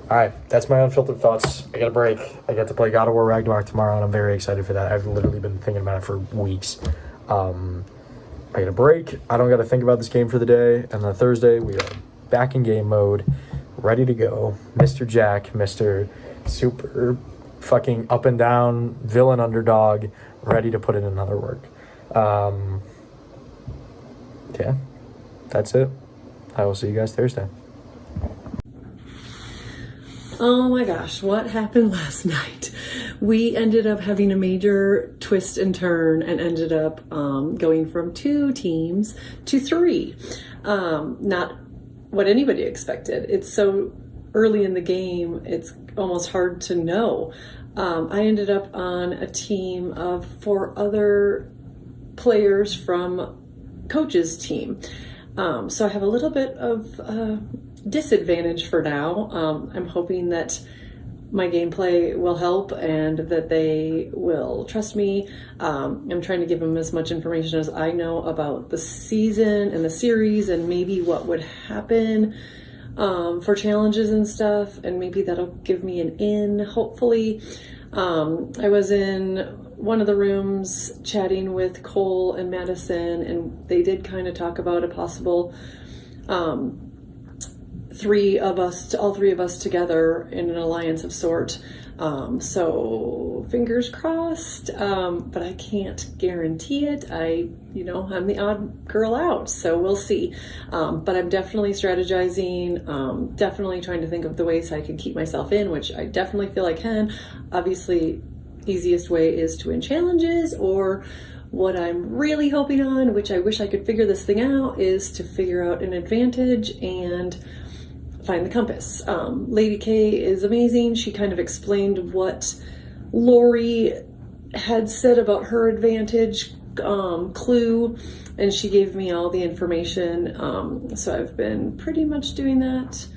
all right, that's my unfiltered thoughts. I got a break. I get to play God of War Ragnarok tomorrow, and I'm very excited for that. I've literally been thinking about it for weeks. I get a break. I don't got to think about this game for the day. And then Thursday, we are back in game mode, ready to go. Mr. Jack, Mr. Super fucking up and down villain underdog, ready to put in another work. Yeah, that's it. I will see you guys Thursday. Oh my gosh, what happened last night? We ended up having a major twist and turn and ended up going from 2 teams to 3. Not what anybody expected. It's so early in the game, it's almost hard to know. I ended up on a team of 4 other players from Coach's team. So I have a little bit of disadvantage for now. I'm hoping that my gameplay will help and that they will trust me. I'm trying to give them as much information as I know about the season and the series and maybe what would happen for challenges and stuff, and maybe that'll give me an in, hopefully. I was in one of the rooms chatting with Cole and Maddison, and they did kind of talk about a possible all three of us together in an alliance of sort. So fingers crossed, but I can't guarantee it. I'm the odd girl out, so we'll see. But I'm definitely strategizing, definitely trying to think of the ways I can keep myself in, which I definitely feel I can. Obviously, easiest way is to win challenges, or what I'm really hoping on, which I wish I could figure this thing out, is to figure out an advantage and find the compass. Lady K is amazing. She kind of explained what Lorrie had said about her advantage clue, and she gave me all the information. So I've been pretty much doing that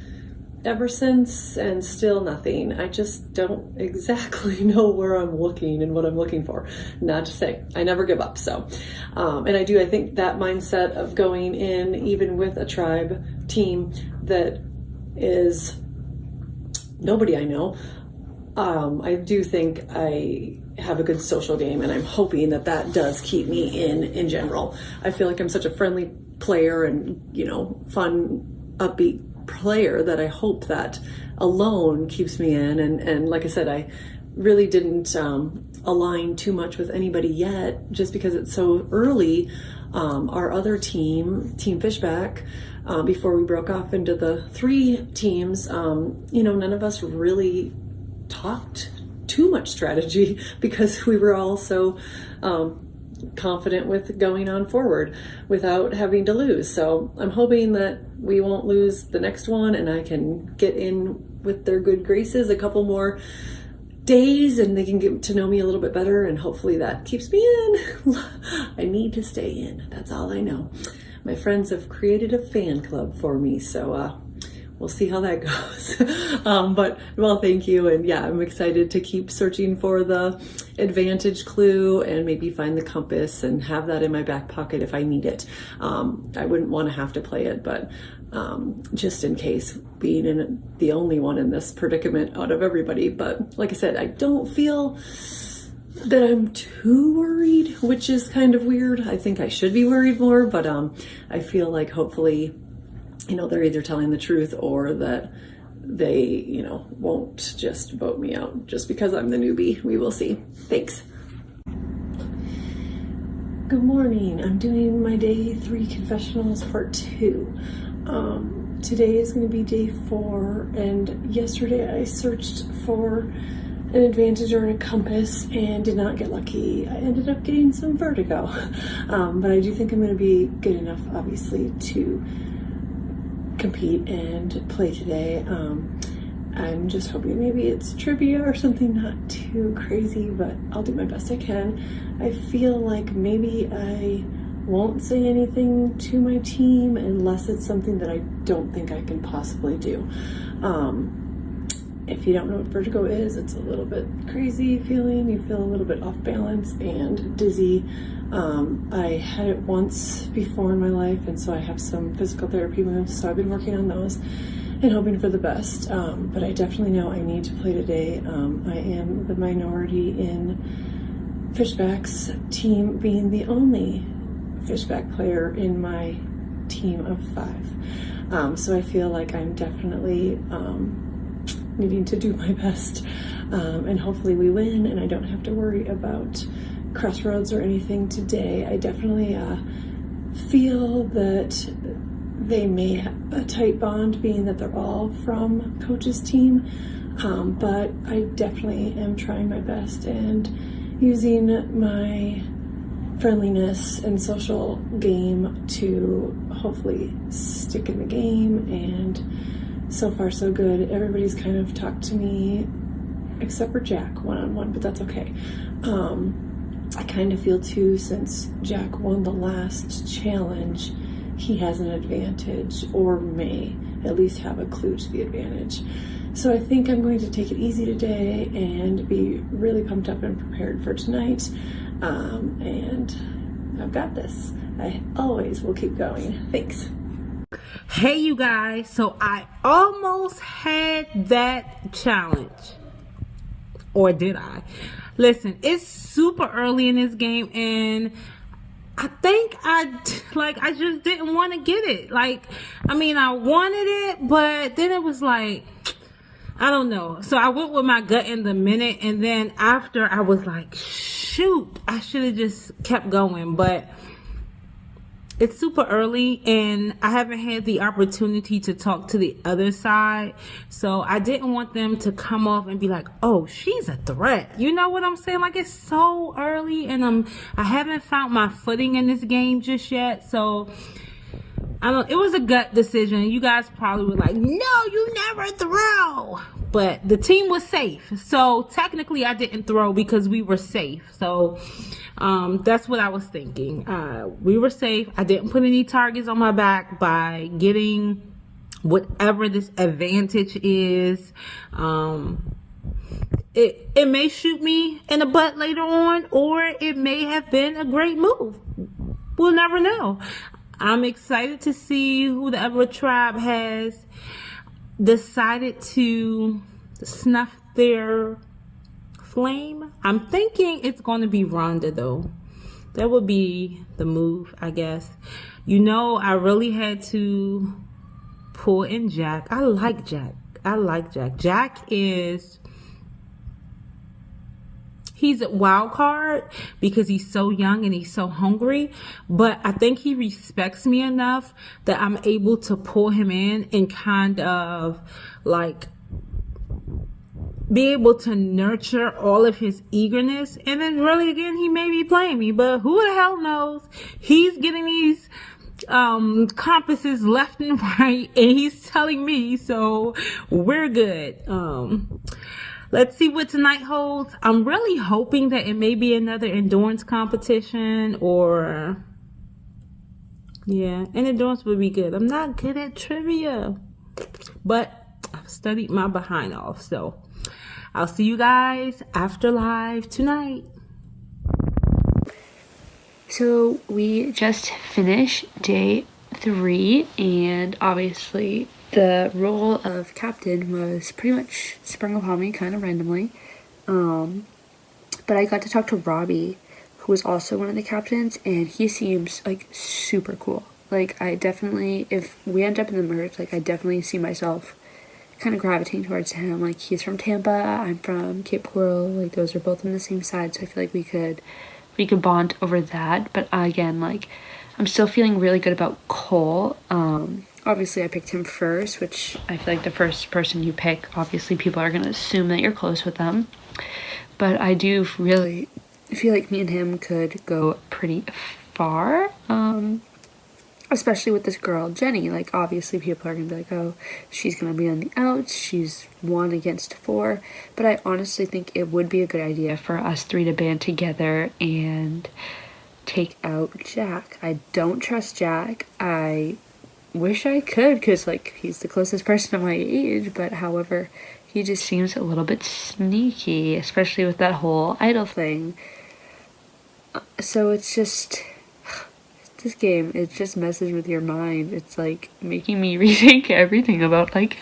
ever since, and still nothing. I just don't exactly know where I'm looking and what I'm looking for. Not to say I never give up. So, and I think that mindset of going in, even with a tribe team that is nobody I know, I do think I have a good social game, and I'm hoping that does keep me in general. I feel like I'm such a friendly player and, fun, upbeat player that I hope that alone keeps me in. And like I said, I really didn't align too much with anybody yet, just because it's so early. Our other team Fishback, before we broke off into the 3 teams, none of us really talked too much strategy because we were all so confident with going on forward without having to lose. So I'm hoping that we won't lose the next one, and I can get in with their good graces a couple more days, and they can get to know me a little bit better, and hopefully that keeps me in. I need to stay in. That's all I know. My friends have created a fan club for me, so we'll see how that goes. But, well, thank you. And yeah, I'm excited to keep searching for the advantage clue and maybe find the compass and have that in my back pocket if I need it. I wouldn't want to have to play it, but just in case, being the only one in this predicament out of everybody. But like I said, I don't feel that I'm too worried, which is kind of weird. I think I should be worried more, but I feel like hopefully, they're either telling the truth or that they, won't just vote me out just because I'm the newbie. We will see. Thanks. Good morning. I'm doing my day 3 confessionals part 2. Today is going to be day 4, and yesterday I searched for an advantage or a compass and did not get lucky. I ended up getting some vertigo, but I do think I'm going to be good enough, obviously, to compete and play today. I'm just hoping maybe it's trivia or something not too crazy, but I'll do my best I can. I feel like maybe I won't say anything to my team unless it's something that I don't think I can possibly do. If you don't know what vertigo is, it's a little bit crazy feeling. You feel a little bit off balance and dizzy. I had it once before in my life, and so I have some physical therapy moves, so I've been working on those and hoping for the best. But I definitely know I need to play today. I am the minority in Fishback's team, being the only Fishback player in my team of 5. So I feel like I'm definitely needing to do my best, and hopefully we win and I don't have to worry about crossroads or anything today. I definitely feel that they may have a tight bond, being that they're all from Coach's team, but I definitely am trying my best and using my friendliness and social game to hopefully stick in the game. And so far so good. Everybody's kind of talked to me except for Jack one-on-one, but that's okay. I kind of feel too, since Jack won the last challenge, he has an advantage, or may at least have a clue to the advantage. So I think I'm going to take it easy today and be really pumped up and prepared for tonight. And I've got this. I always will keep going. Thanks. Hey you guys, so I almost had that challenge. Or did I? Listen, it's super early in this game and I think I just didn't want to get it. Like, I mean, I wanted it, but then it was like, I don't know. So I went with my gut in the minute, and then after I was like, shoot, I should have just kept going. But it's super early, and I haven't had the opportunity to talk to the other side. So I didn't want them to come off and be like, oh, she's a threat. You know what I'm saying? Like, it's so early, and I haven't found my footing in this game just yet. So it was a gut decision. You guys probably were like, no, you never throw. But the team was safe. So technically I didn't throw because we were safe. So that's what I was thinking. We were safe. I didn't put any targets on my back by getting whatever this advantage is. It may shoot me in the butt later on, or it may have been a great move. We'll never know. I'm excited to see who the other tribe has decided to snuff their flame. I'm thinking it's going to be Rhonda, though. That would be the move, I guess. You know, I really had to pull in Jack. I like Jack. Jack is... he's a wild card because he's so young and he's so hungry, but I think he respects me enough that I'm able to pull him in and kind of like be able to nurture all of his eagerness. And then really again, he may be playing me, but who the hell knows? He's getting these compasses left and right, and he's telling me, so we're good. Let's see what tonight holds. I'm really hoping that it may be another endurance competition, or yeah, and endurance would be good. I'm not good at trivia, but I've studied my behind off. So I'll see you guys after live tonight. So we just finished day 3, and obviously the role of captain was pretty much sprung upon me kind of randomly. But I got to talk to Robbie, who was also one of the captains, and he seems like super cool. Like, I definitely, if we end up in the merge, like, I definitely see myself kind of gravitating towards him. Like, he's from Tampa, I'm from Cape Coral, like, those are both on the same side, so I feel like we could bond over that. But again, like, I'm still feeling really good about Cole. Obviously I picked him first, which I feel like the first person you pick, obviously people are going to assume that you're close with them. But I do really feel like me and him could go pretty far, especially with this girl, Jeni. Like, obviously people are going to be like, oh, she's going to be on the outs, she's 1 against 4. But I honestly think it would be a good idea for us 3 to band together and take out Jack. I don't trust Jack. I wish I could, because like, he's the closest person of my age, but however, he just seems a little bit sneaky, especially with that whole idol thing. So it's just, this game, it just messes with your mind. It's like making me rethink everything about like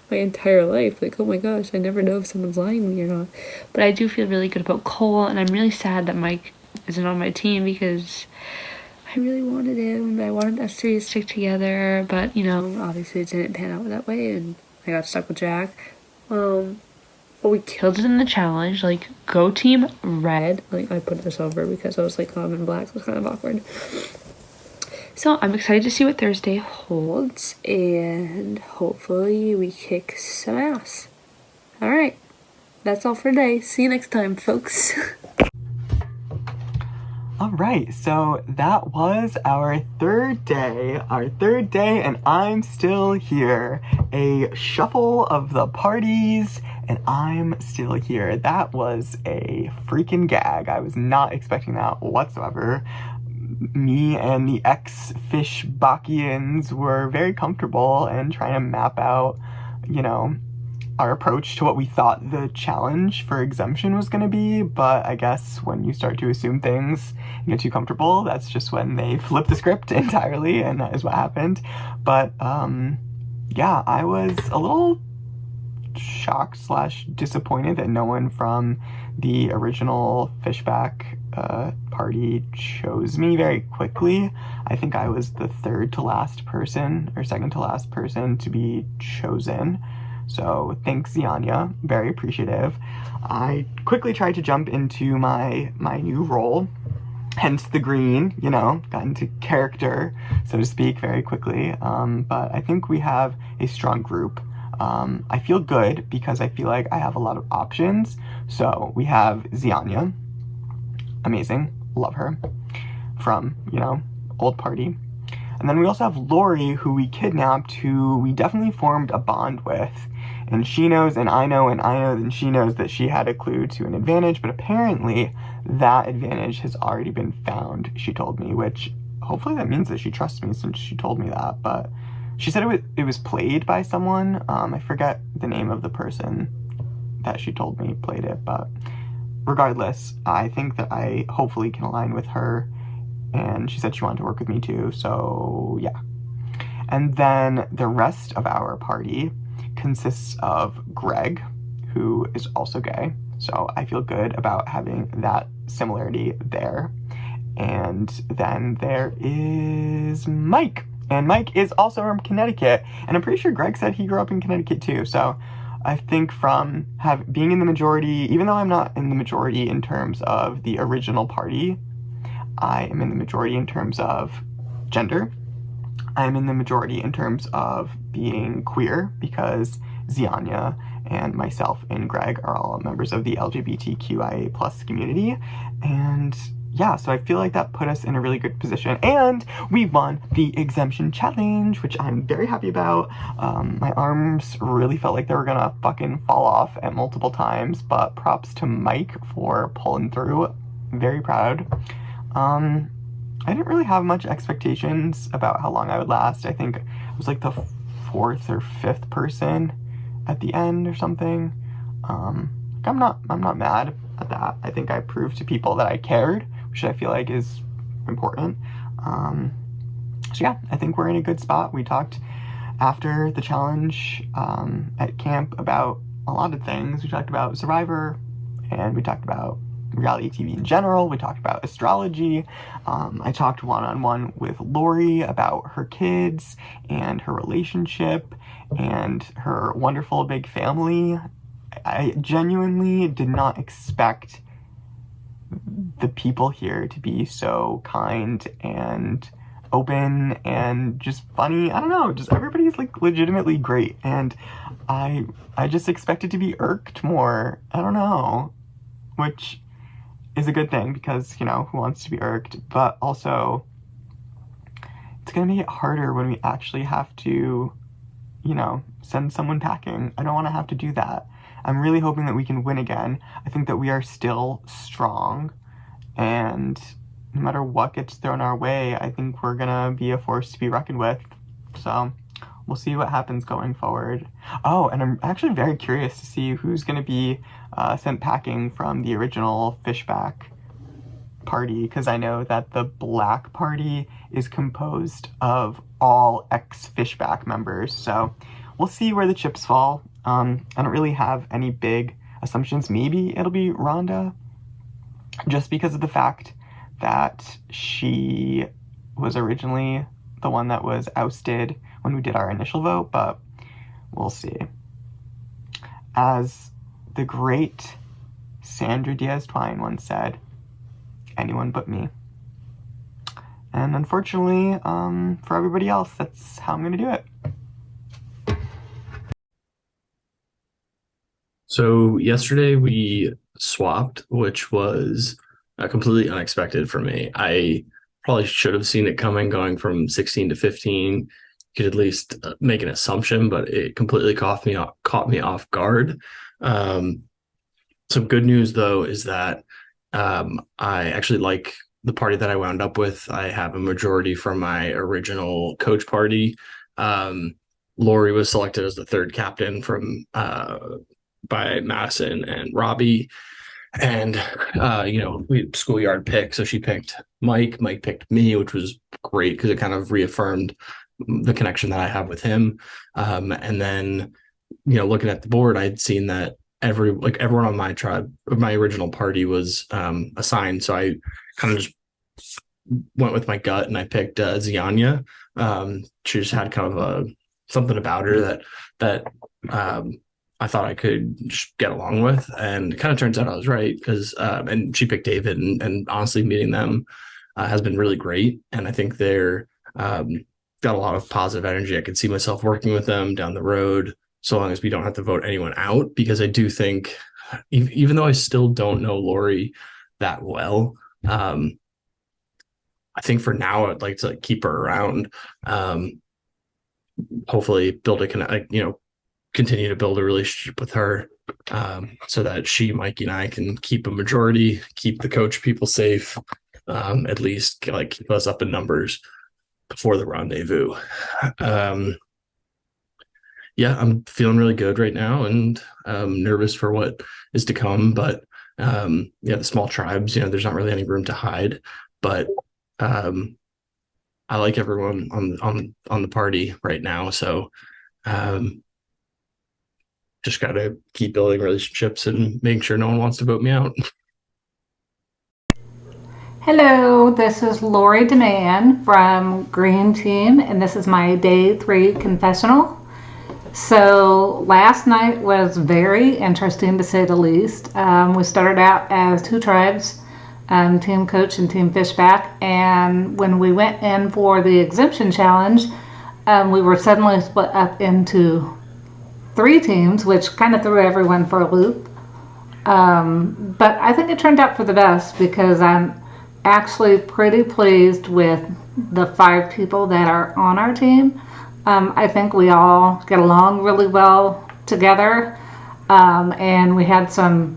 my entire life. Like, oh my gosh, I never know if someone's lying to me or not. But I do feel really good about Cole, and I'm really sad that Mike isn't on my team because I really wanted him. I wanted us 3 to stick together, but you know, obviously it didn't pan out that way, and I got stuck with Jack. But we killed it in the challenge. Like, go team red. Like, I put this over because I was like, I'm in black, so it's kind of awkward. So I'm excited to see what Thursday holds, and hopefully we kick some ass. All right, that's all for today. See you next time, folks. All right, so that was our third day, and I'm still here. A shuffle of the parties, and I'm still here. That was a freaking gag. I was not expecting that whatsoever. Me and the ex-Fishbachians were very comfortable and trying to map out, you know, our approach to what we thought the challenge for exemption was going to be, but I guess when you start to assume things and get too comfortable, that's just when they flip the script entirely, and that is what happened. But yeah, I was a little shocked / disappointed that no one from the original Fishback party chose me very quickly. I think I was the third to last person or second to last person to be chosen. So thanks, Zyanya. Very appreciative. I quickly tried to jump into my new role, hence the green, got into character, so to speak, very quickly. But I think we have a strong group. I feel good because I feel like I have a lot of options. So we have Zyanya, amazing, love her, from, old party. And then we also have Lorrie, who we kidnapped, who we definitely formed a bond with. And she knows, and I know, and she knows that she had a clue to an advantage, but apparently that advantage has already been found, she told me, which hopefully that means that she trusts me since she told me that. But she said it was played by someone. I forget the name of the person that she told me played it, but regardless, I think that I hopefully can align with her, and she said she wanted to work with me too, so yeah. And then the rest of our party consists of Greg, who is also gay, so I feel good about having that similarity there. And then there is Mike, and Mike is also from Connecticut, and I'm pretty sure Greg said he grew up in Connecticut too, so I think from being in the majority, even though I'm not in the majority in terms of the original party, I am in the majority in terms of gender. I'm in the majority in terms of being queer, because Zyanya and myself and Greg are all members of the LGBTQIA plus community. And yeah, so I feel like that put us in a really good position. And we won the exemption challenge, which I'm very happy about. My arms really felt like they were gonna fucking fall off at multiple times, but props to Mike for pulling through. Very proud. I didn't really have much expectations about how long I would last. I think I was like the fourth or fifth person at the end or something. I'm not mad at that. I think I proved to people that I cared, which I feel like is important. So yeah, I think we're in a good spot. We talked after the challenge at camp about a lot of things. We talked about Survivor, and we talked about reality TV in general. We talked about astrology. I talked one-on-one with Lorrie about her kids and her relationship and her wonderful big family. I genuinely did not expect the people here to be so kind and open and just funny. I don't know, just everybody's like legitimately great, and I just expected to be irked more. I don't know, which is a good thing, because, who wants to be irked? But also, it's going to make it harder when we actually have to, send someone packing. I don't want to have to do that. I'm really hoping that we can win again. I think that we are still strong, and no matter what gets thrown our way, I think we're going to be a force to be reckoned with. So we'll see what happens going forward. Oh, and I'm actually very curious to see who's going to be sent packing from the original Fishback party, because I know that the Black party is composed of all ex-Fishback members. So we'll see where the chips fall. I don't really have any big assumptions. Maybe it'll be Rhonda, just because of the fact that she was originally the one that was ousted when we did our initial vote, but we'll see. As the great Sandra Diaz-Twine once said, anyone but me. And unfortunately, for everybody else, that's how I'm going to do it. So yesterday we swapped, which was completely unexpected for me. I probably should have seen it coming, going from 16 to 15. Could at least make an assumption, but it completely caught me off guard. Some good news, though, is that I actually like the party that I wound up with. I have a majority from my original coach party. Lorrie was selected as the third captain from by Maddison and Robbie. And, we schoolyard pick. So she picked Mike. Mike picked me, which was great because it kind of reaffirmed the connection that I have with him. And then, looking at the board, I'd seen that everyone on my tribe, my original party was assigned. So I kind of just went with my gut and I picked Zyanya. She just had kind of something about her that I thought I could just get along with, and it kind of turns out I was right because and she picked David, and honestly meeting them has been really great, and I think they're got a lot of positive energy. I could see myself working with them down the road, so long as we don't have to vote anyone out, because I do think even though I still don't know Lorrie that well, I think for now I'd like to keep her around. Hopefully build continue to build a relationship with her, so that she, Mikey, and I can keep a majority, keep the coach people safe, at least keep us up in numbers before the rendezvous. Yeah, I'm feeling really good right now, and nervous for what is to come. But the small tribes, there's not really any room to hide. But I like everyone on the party right now, so just got to keep building relationships and making sure no one wants to vote me out. Hello, this is Lorrie Demand from Green Team, and this is my day 3 confessional. So last night was very interesting, to say the least. We started out as 2 tribes, Team Coach and Team Fishback, and when we went in for the exemption challenge, we were suddenly split up into 3 teams, which kind of threw everyone for a loop. But I think it turned out for the best, because I'm actually pretty pleased with the 5 people that are on our team. I think we all get along really well together, and we had some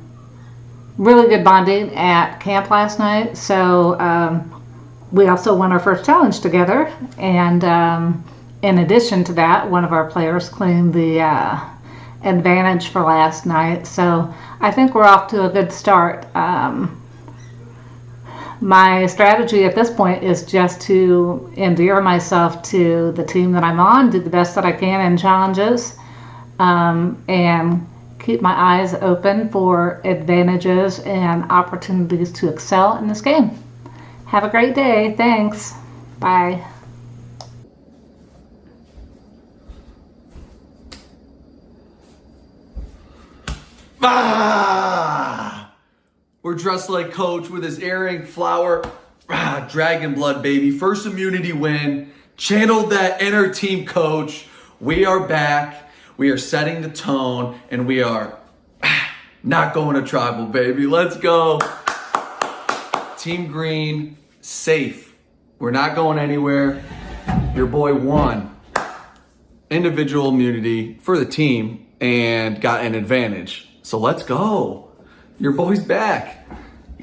really good bonding at camp last night. So we also won our first challenge together, and in addition to that, one of our players claimed the advantage for last night. So I think we're off to a good start. My strategy at this point is just to endear myself to the team that I'm on, do the best that I can in challenges, and keep my eyes open for advantages and opportunities to excel in this game. Have a great day. Thanks. Bye. We're dressed like Coach with his airing flower. Dragon blood, baby. First immunity win. Channeled that inner team coach. We are back. We are setting the tone, and we are not going to tribal, baby. Let's go. Team Green, safe. We're not going anywhere. Your boy won individual immunity for the team and got an advantage. So let's go. Your boy's back.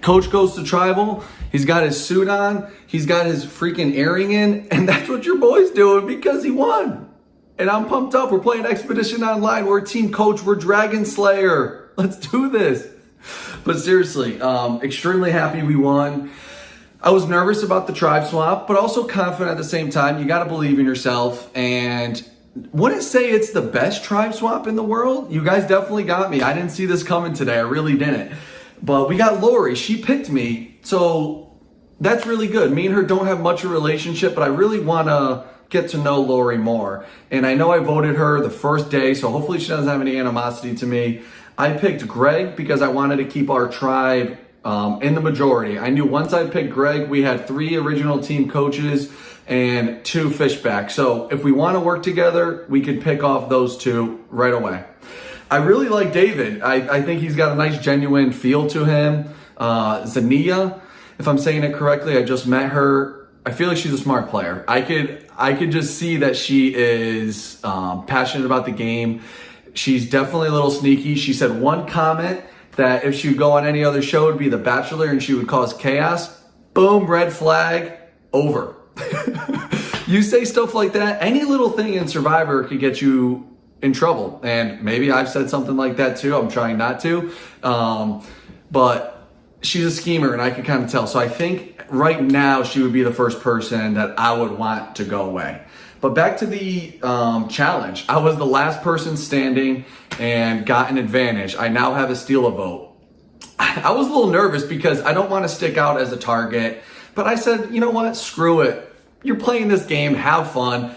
Coach goes to tribal. He's got his suit on. He's got his freaking airing in. And that's what your boy's doing because he won. And I'm pumped up. We're playing Expedition Online. We're Team Coach. We're Dragon Slayer. Let's do this. But seriously, extremely happy we won. I was nervous about the tribe swap, but also confident at the same time. You got to believe in yourself. And wouldn't say it's the best tribe swap in the world. You guys definitely got me. I didn't see this coming today. I really didn't. But we got Lorrie. She picked me. So that's really good. Me and her don't have much of a relationship, but I really want to get to know Lorrie more. And I know I voted her the first day, so hopefully she doesn't have any animosity to me. I picked Greg because I wanted to keep our tribe in the majority. I knew once I picked Greg, we had 3 original team coaches and 2 fishback. So if we want to work together, we could pick off those 2 right away. I really like David. I think he's got a nice, genuine feel to him. Zyanya, if I'm saying it correctly, I just met her. I feel like she's a smart player. I could just see that she is passionate about the game. She's definitely a little sneaky. She said one comment that if she would go on any other show, it would be The Bachelor and she would cause chaos. Boom, red flag, over. You say stuff like that, any little thing in Survivor could get you in trouble. And maybe I've said something like that too. I'm trying not to. But she's a schemer and I can kind of tell. So I think right now she would be the first person that I would want to go away. But back to the challenge. I was the last person standing and got an advantage. I now have a steal a vote. I was a little nervous because I don't want to stick out as a target, but I said, you know what, screw it. You're playing this game, have fun.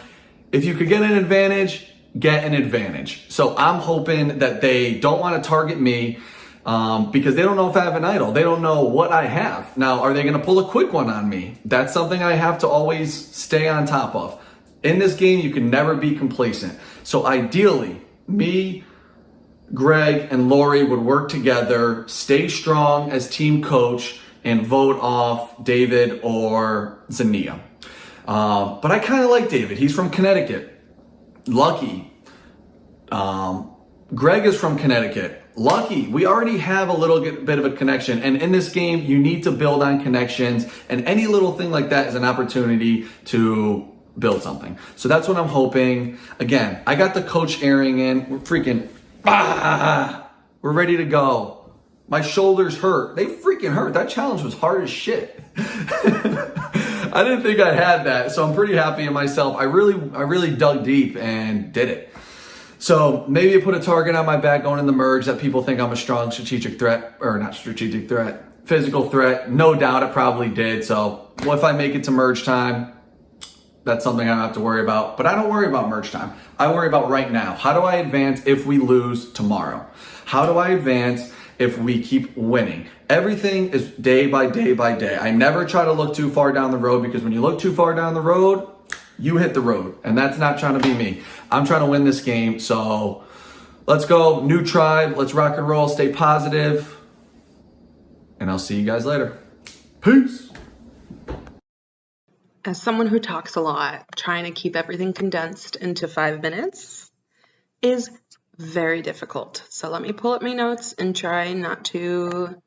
If you could get an advantage, get an advantage. So I'm hoping that they don't want to target me because they don't know if I have an idol. They don't know what I have. Now, are they going to pull a quick one on me? That's something I have to always stay on top of. In this game, you can never be complacent. So ideally, me, Greg, and Lorrie would work together, stay strong as team coach, and vote off David or Zyanya. But I kind of like David. He's from Connecticut. Lucky. Greg is from Connecticut. Lucky. We already have a little bit of a connection. And in this game, you need to build on connections. And any little thing like that is an opportunity to build something. So that's what I'm hoping. Again, I got the coach airing in. We're freaking, we're ready to go. My shoulders hurt. They freaking hurt. That challenge was hard as shit. I didn't think I had that. So I'm pretty happy in myself. I really dug deep and did it. So maybe I put a target on my back going in the merge that people think I'm a strong strategic threat, or not strategic threat, physical threat. No doubt it probably did. So if I make it to merge time, that's something I don't have to worry about. But I don't worry about merge time. I worry about right now. How do I advance if we lose tomorrow? How do I advance if we keep winning? Everything is day by day by day. I never try to look too far down the road, because when you look too far down the road, you hit the road. And that's not trying to be me. I'm trying to win this game. So let's go. New tribe. Let's rock and roll. Stay positive. And I'll see you guys later. Peace. As someone who talks a lot, trying to keep everything condensed into 5 minutes is very difficult. So let me pull up my notes and try not to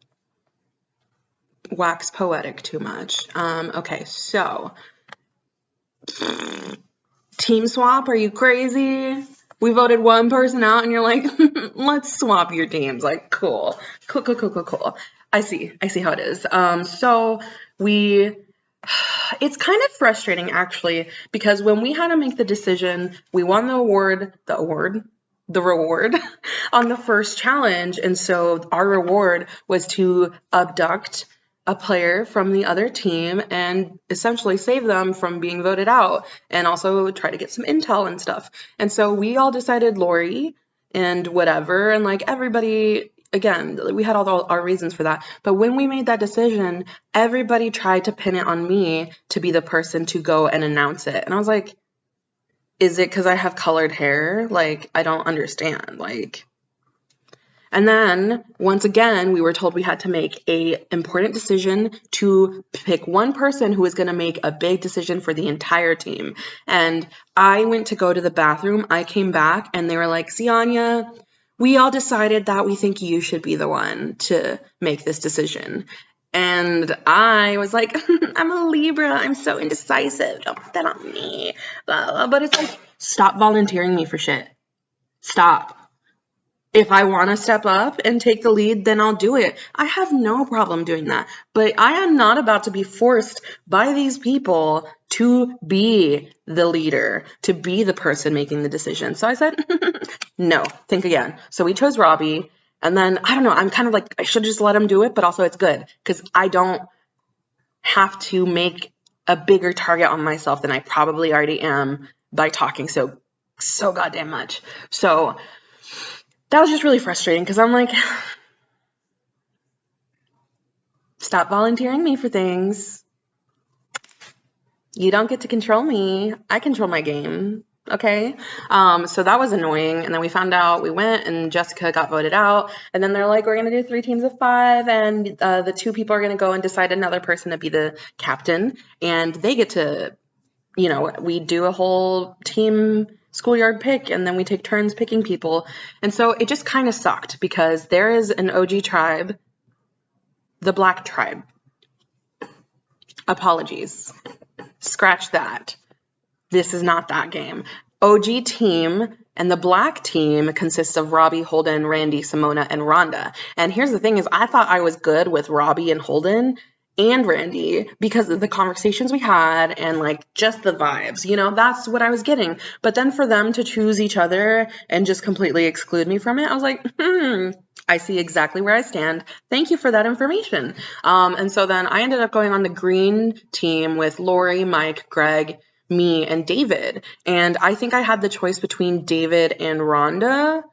wax poetic too much. Okay, so team swap, are you crazy? We voted one person out and you're like, let's swap your teams. Like, cool. I see how it is. It's kind of frustrating actually, because when we had to make the decision, we won the reward on the first challenge. And so our reward was to abduct a player from the other team and essentially save them from being voted out, and also try to get some intel and stuff. And so we all decided Lorrie and whatever, and like everybody, again, we had all our reasons for that. But when we made that decision, everybody tried to pin it on me to be the person to go and announce it. And I was like, is it because I have colored hair? Like, I don't understand. Like, and then once again, we were told we had to make a important decision to pick one person who was going to make a big decision for the entire team. And I went to go to the bathroom. I came back and they were like, Zyanya, we all decided that we think you should be the one to make this decision. And I was like, I'm a Libra. I'm so indecisive. Don't put that on me. Blah, blah. But it's like, stop volunteering me for shit. Stop. If I want to step up and take the lead, then I'll do it. I have no problem doing that. But I am not about to be forced by these people to be the leader, to be the person making the decision. So I said, no, think again. So we chose Robbie. And then, I don't know, I'm kind of like, I should just let him do it. But also it's good because I don't have to make a bigger target on myself than I probably already am by talking so goddamn much. So that was just really frustrating because I'm like, stop volunteering me for things. You don't get to control me. I control my game. Okay. So that was annoying. And then we found out, we went and Jessica got voted out. And then they're like, we're going to do 3 teams of 5. And the 2 people are going to go and decide another person to be the captain. And they get to, we do a whole team schoolyard pick, and then we take turns picking people. And so it just kind of sucked because there is an OG tribe, the Black tribe. Apologies. Scratch that. This is not that game. OG team and the Black team consists of Robbie, Holden, Randy, Simona, and Rhonda. And here's the thing is I thought I was good with Robbie and Holden and Randy because of the conversations we had and like just the vibes, you know, that's what I was getting. But then for them to choose each other and just completely exclude me from it, I was like, I see exactly where I stand. Thank you for that information. And so then I ended up going on the green team with Lorrie, Mike, Greg, me, and David. And I think I had the choice between David and Rhonda,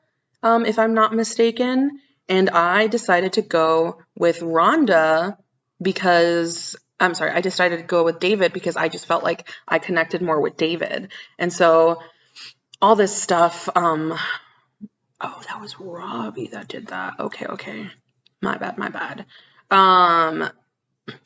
if I'm not mistaken. And I decided to go with Rhonda because I decided to go with David because I just felt like I connected more with David. And so all this stuff, oh, that was Robbie that did that. Okay. My bad.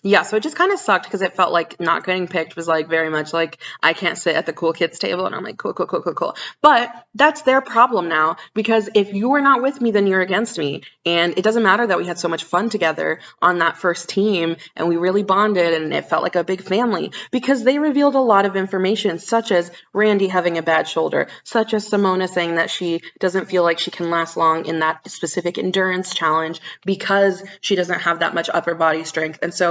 Yeah, so it just kind of sucked because it felt like not getting picked was like very much like I can't sit at the cool kids table, and I'm like cool. But that's their problem now, because if you are not with me, then you're against me. And it doesn't matter that we had so much fun together on that first team and we really bonded and it felt like a big family, because they revealed a lot of information, such as Randy having a bad shoulder, such as Simona saying that she doesn't feel like she can last long in that specific endurance challenge because she doesn't have that much upper body strength. And so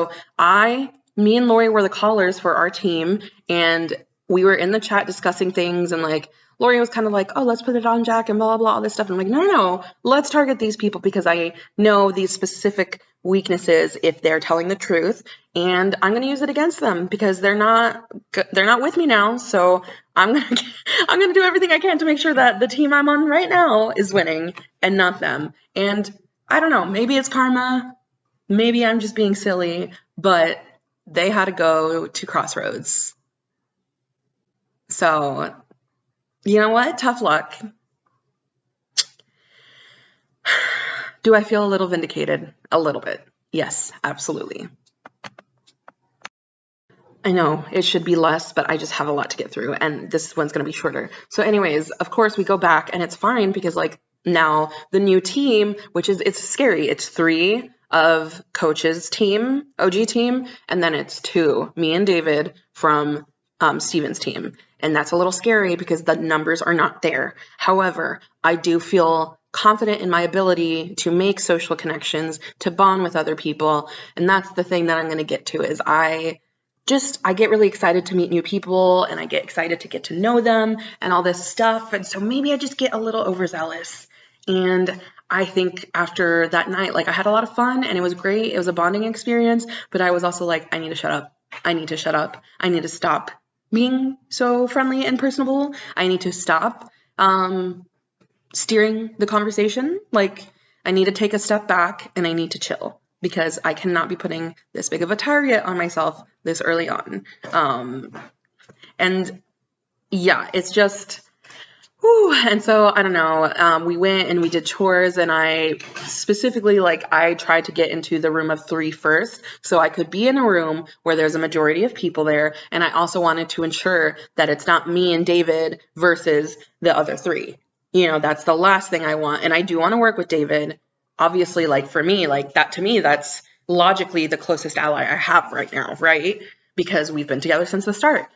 me and Lorrie were the callers for our team, and we were in the chat discussing things, and like Lorrie was kind of like, oh, let's put it on Jack and blah, blah, all this stuff. And I'm like, no, let's target these people because I know these specific weaknesses if they're telling the truth, and I'm going to use it against them because they're not with me now. So I'm going to do everything I can to make sure that the team I'm on right now is winning and not them. And I don't know, maybe it's karma. Maybe I'm just being silly, but they had to go to Crossroads. So, you know what? Tough luck. Do I feel a little vindicated? A little bit. Yes, absolutely. I know it should be less, but I just have a lot to get through, and this one's going to be shorter. So anyways, of course, we go back, and it's fine because like now the new team, it's scary. It's 3 of Coach's team, OG team, and then it's 2, me and David from Steven's team. And that's a little scary because the numbers are not there. However, I do feel confident in my ability to make social connections, to bond with other people. And that's the thing that I'm going to get to is I get really excited to meet new people, and I get excited to get to know them and all this stuff. And so maybe I just get a little overzealous. And I think after that night, like I had a lot of fun and it was great. It was a bonding experience, but I was also like, I need to shut up. I need to stop being so friendly and personable. I need to stop steering the conversation. Like I need to take a step back and I need to chill because I cannot be putting this big of a target on myself this early on. And yeah, it's just... And so, I don't know, we went and we did chores, and I specifically, I tried to get into the room of 3 first, so I could be in a room where there's a majority of people there, and I also wanted to ensure that it's not me and David versus the other 3. You know, that's the last thing I want, and I do want to work with David. Obviously, for me, that to me, that's logically the closest ally I have right now, right? Because we've been together since the start.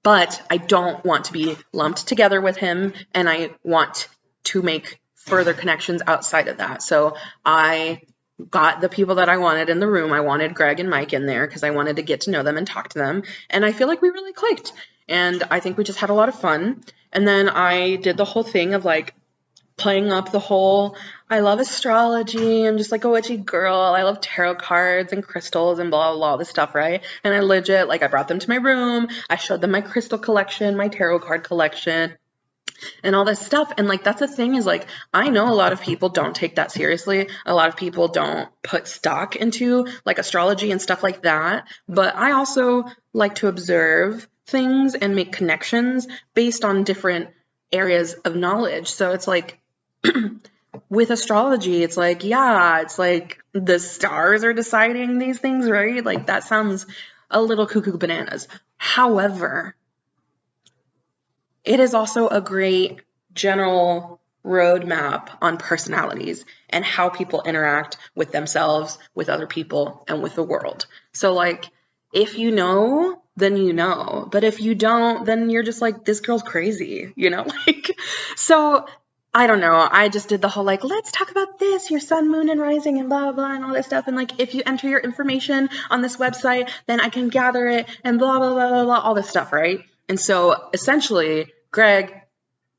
But I don't want to be lumped together with him, and I want to make further connections outside of that. So I got the people that I wanted in the room. I wanted Greg and Mike in there because I wanted to get to know them and talk to them. And I feel like we really clicked. And I think we just had a lot of fun. And then I did the whole thing of playing up the whole, I love astrology, I'm just a witchy girl, I love tarot cards and crystals and blah, blah, blah, all this stuff, right? And I legit, I brought them to my room, I showed them my crystal collection, my tarot card collection, and all this stuff. And that's the thing is I know a lot of people don't take that seriously. A lot of people don't put stock into astrology and stuff like that. But I also like to observe things and make connections based on different areas of knowledge. So it's with astrology, it's the stars are deciding these things, right? That sounds a little cuckoo bananas. However, it is also a great general roadmap on personalities and how people interact with themselves, with other people, and with the world. So if you know, then you know. But if you don't, then you're just this girl's crazy, you know? So I don't know. I just did the whole like, let's talk about this, your sun, moon, and rising, and blah, blah, and all this stuff. And like, if you enter your information on this website, then I can gather it and blah, blah, blah, blah, blah, all this stuff, right? And so essentially, Greg,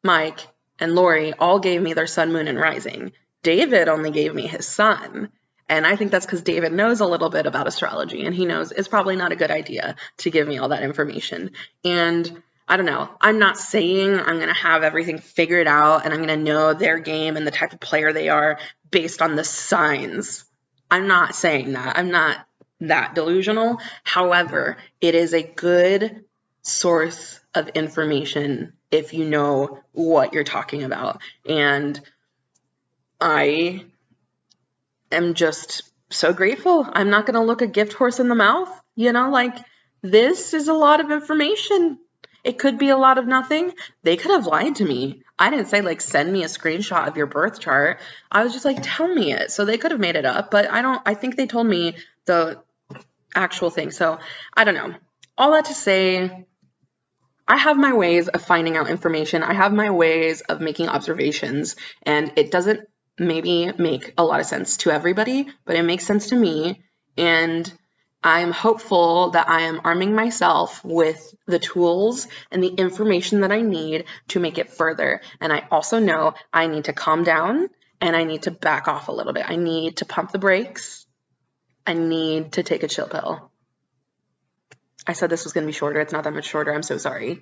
Mike, and Lorrie all gave me their sun, moon, and rising. David only gave me his sun. And I think that's because David knows a little bit about astrology, and he knows it's probably not a good idea to give me all that information. And I don't know. I'm not saying I'm going to have everything figured out and I'm going to know their game and the type of player they are based on the signs. I'm not saying that. I'm not that delusional. However, it is a good source of information if you know what you're talking about. And I am just so grateful. I'm not going to look a gift horse in the mouth. You know, like, this is a lot of information. It could be a lot of nothing. They could have lied to me. I didn't say, like, send me a screenshot of your birth chart. I was just like, tell me it. So they could have made it up, but I think they told me the actual thing. So I don't know. All that to say, I have my ways of finding out information. I have my ways of making observations, and it doesn't maybe make a lot of sense to everybody, but it makes sense to me. And I'm hopeful that I am arming myself with the tools and the information that I need to make it further. And I also know I need to calm down and I need to back off a little bit. I need to pump the brakes. I need to take a chill pill. I said this was going to be shorter. It's not that much shorter. I'm so sorry.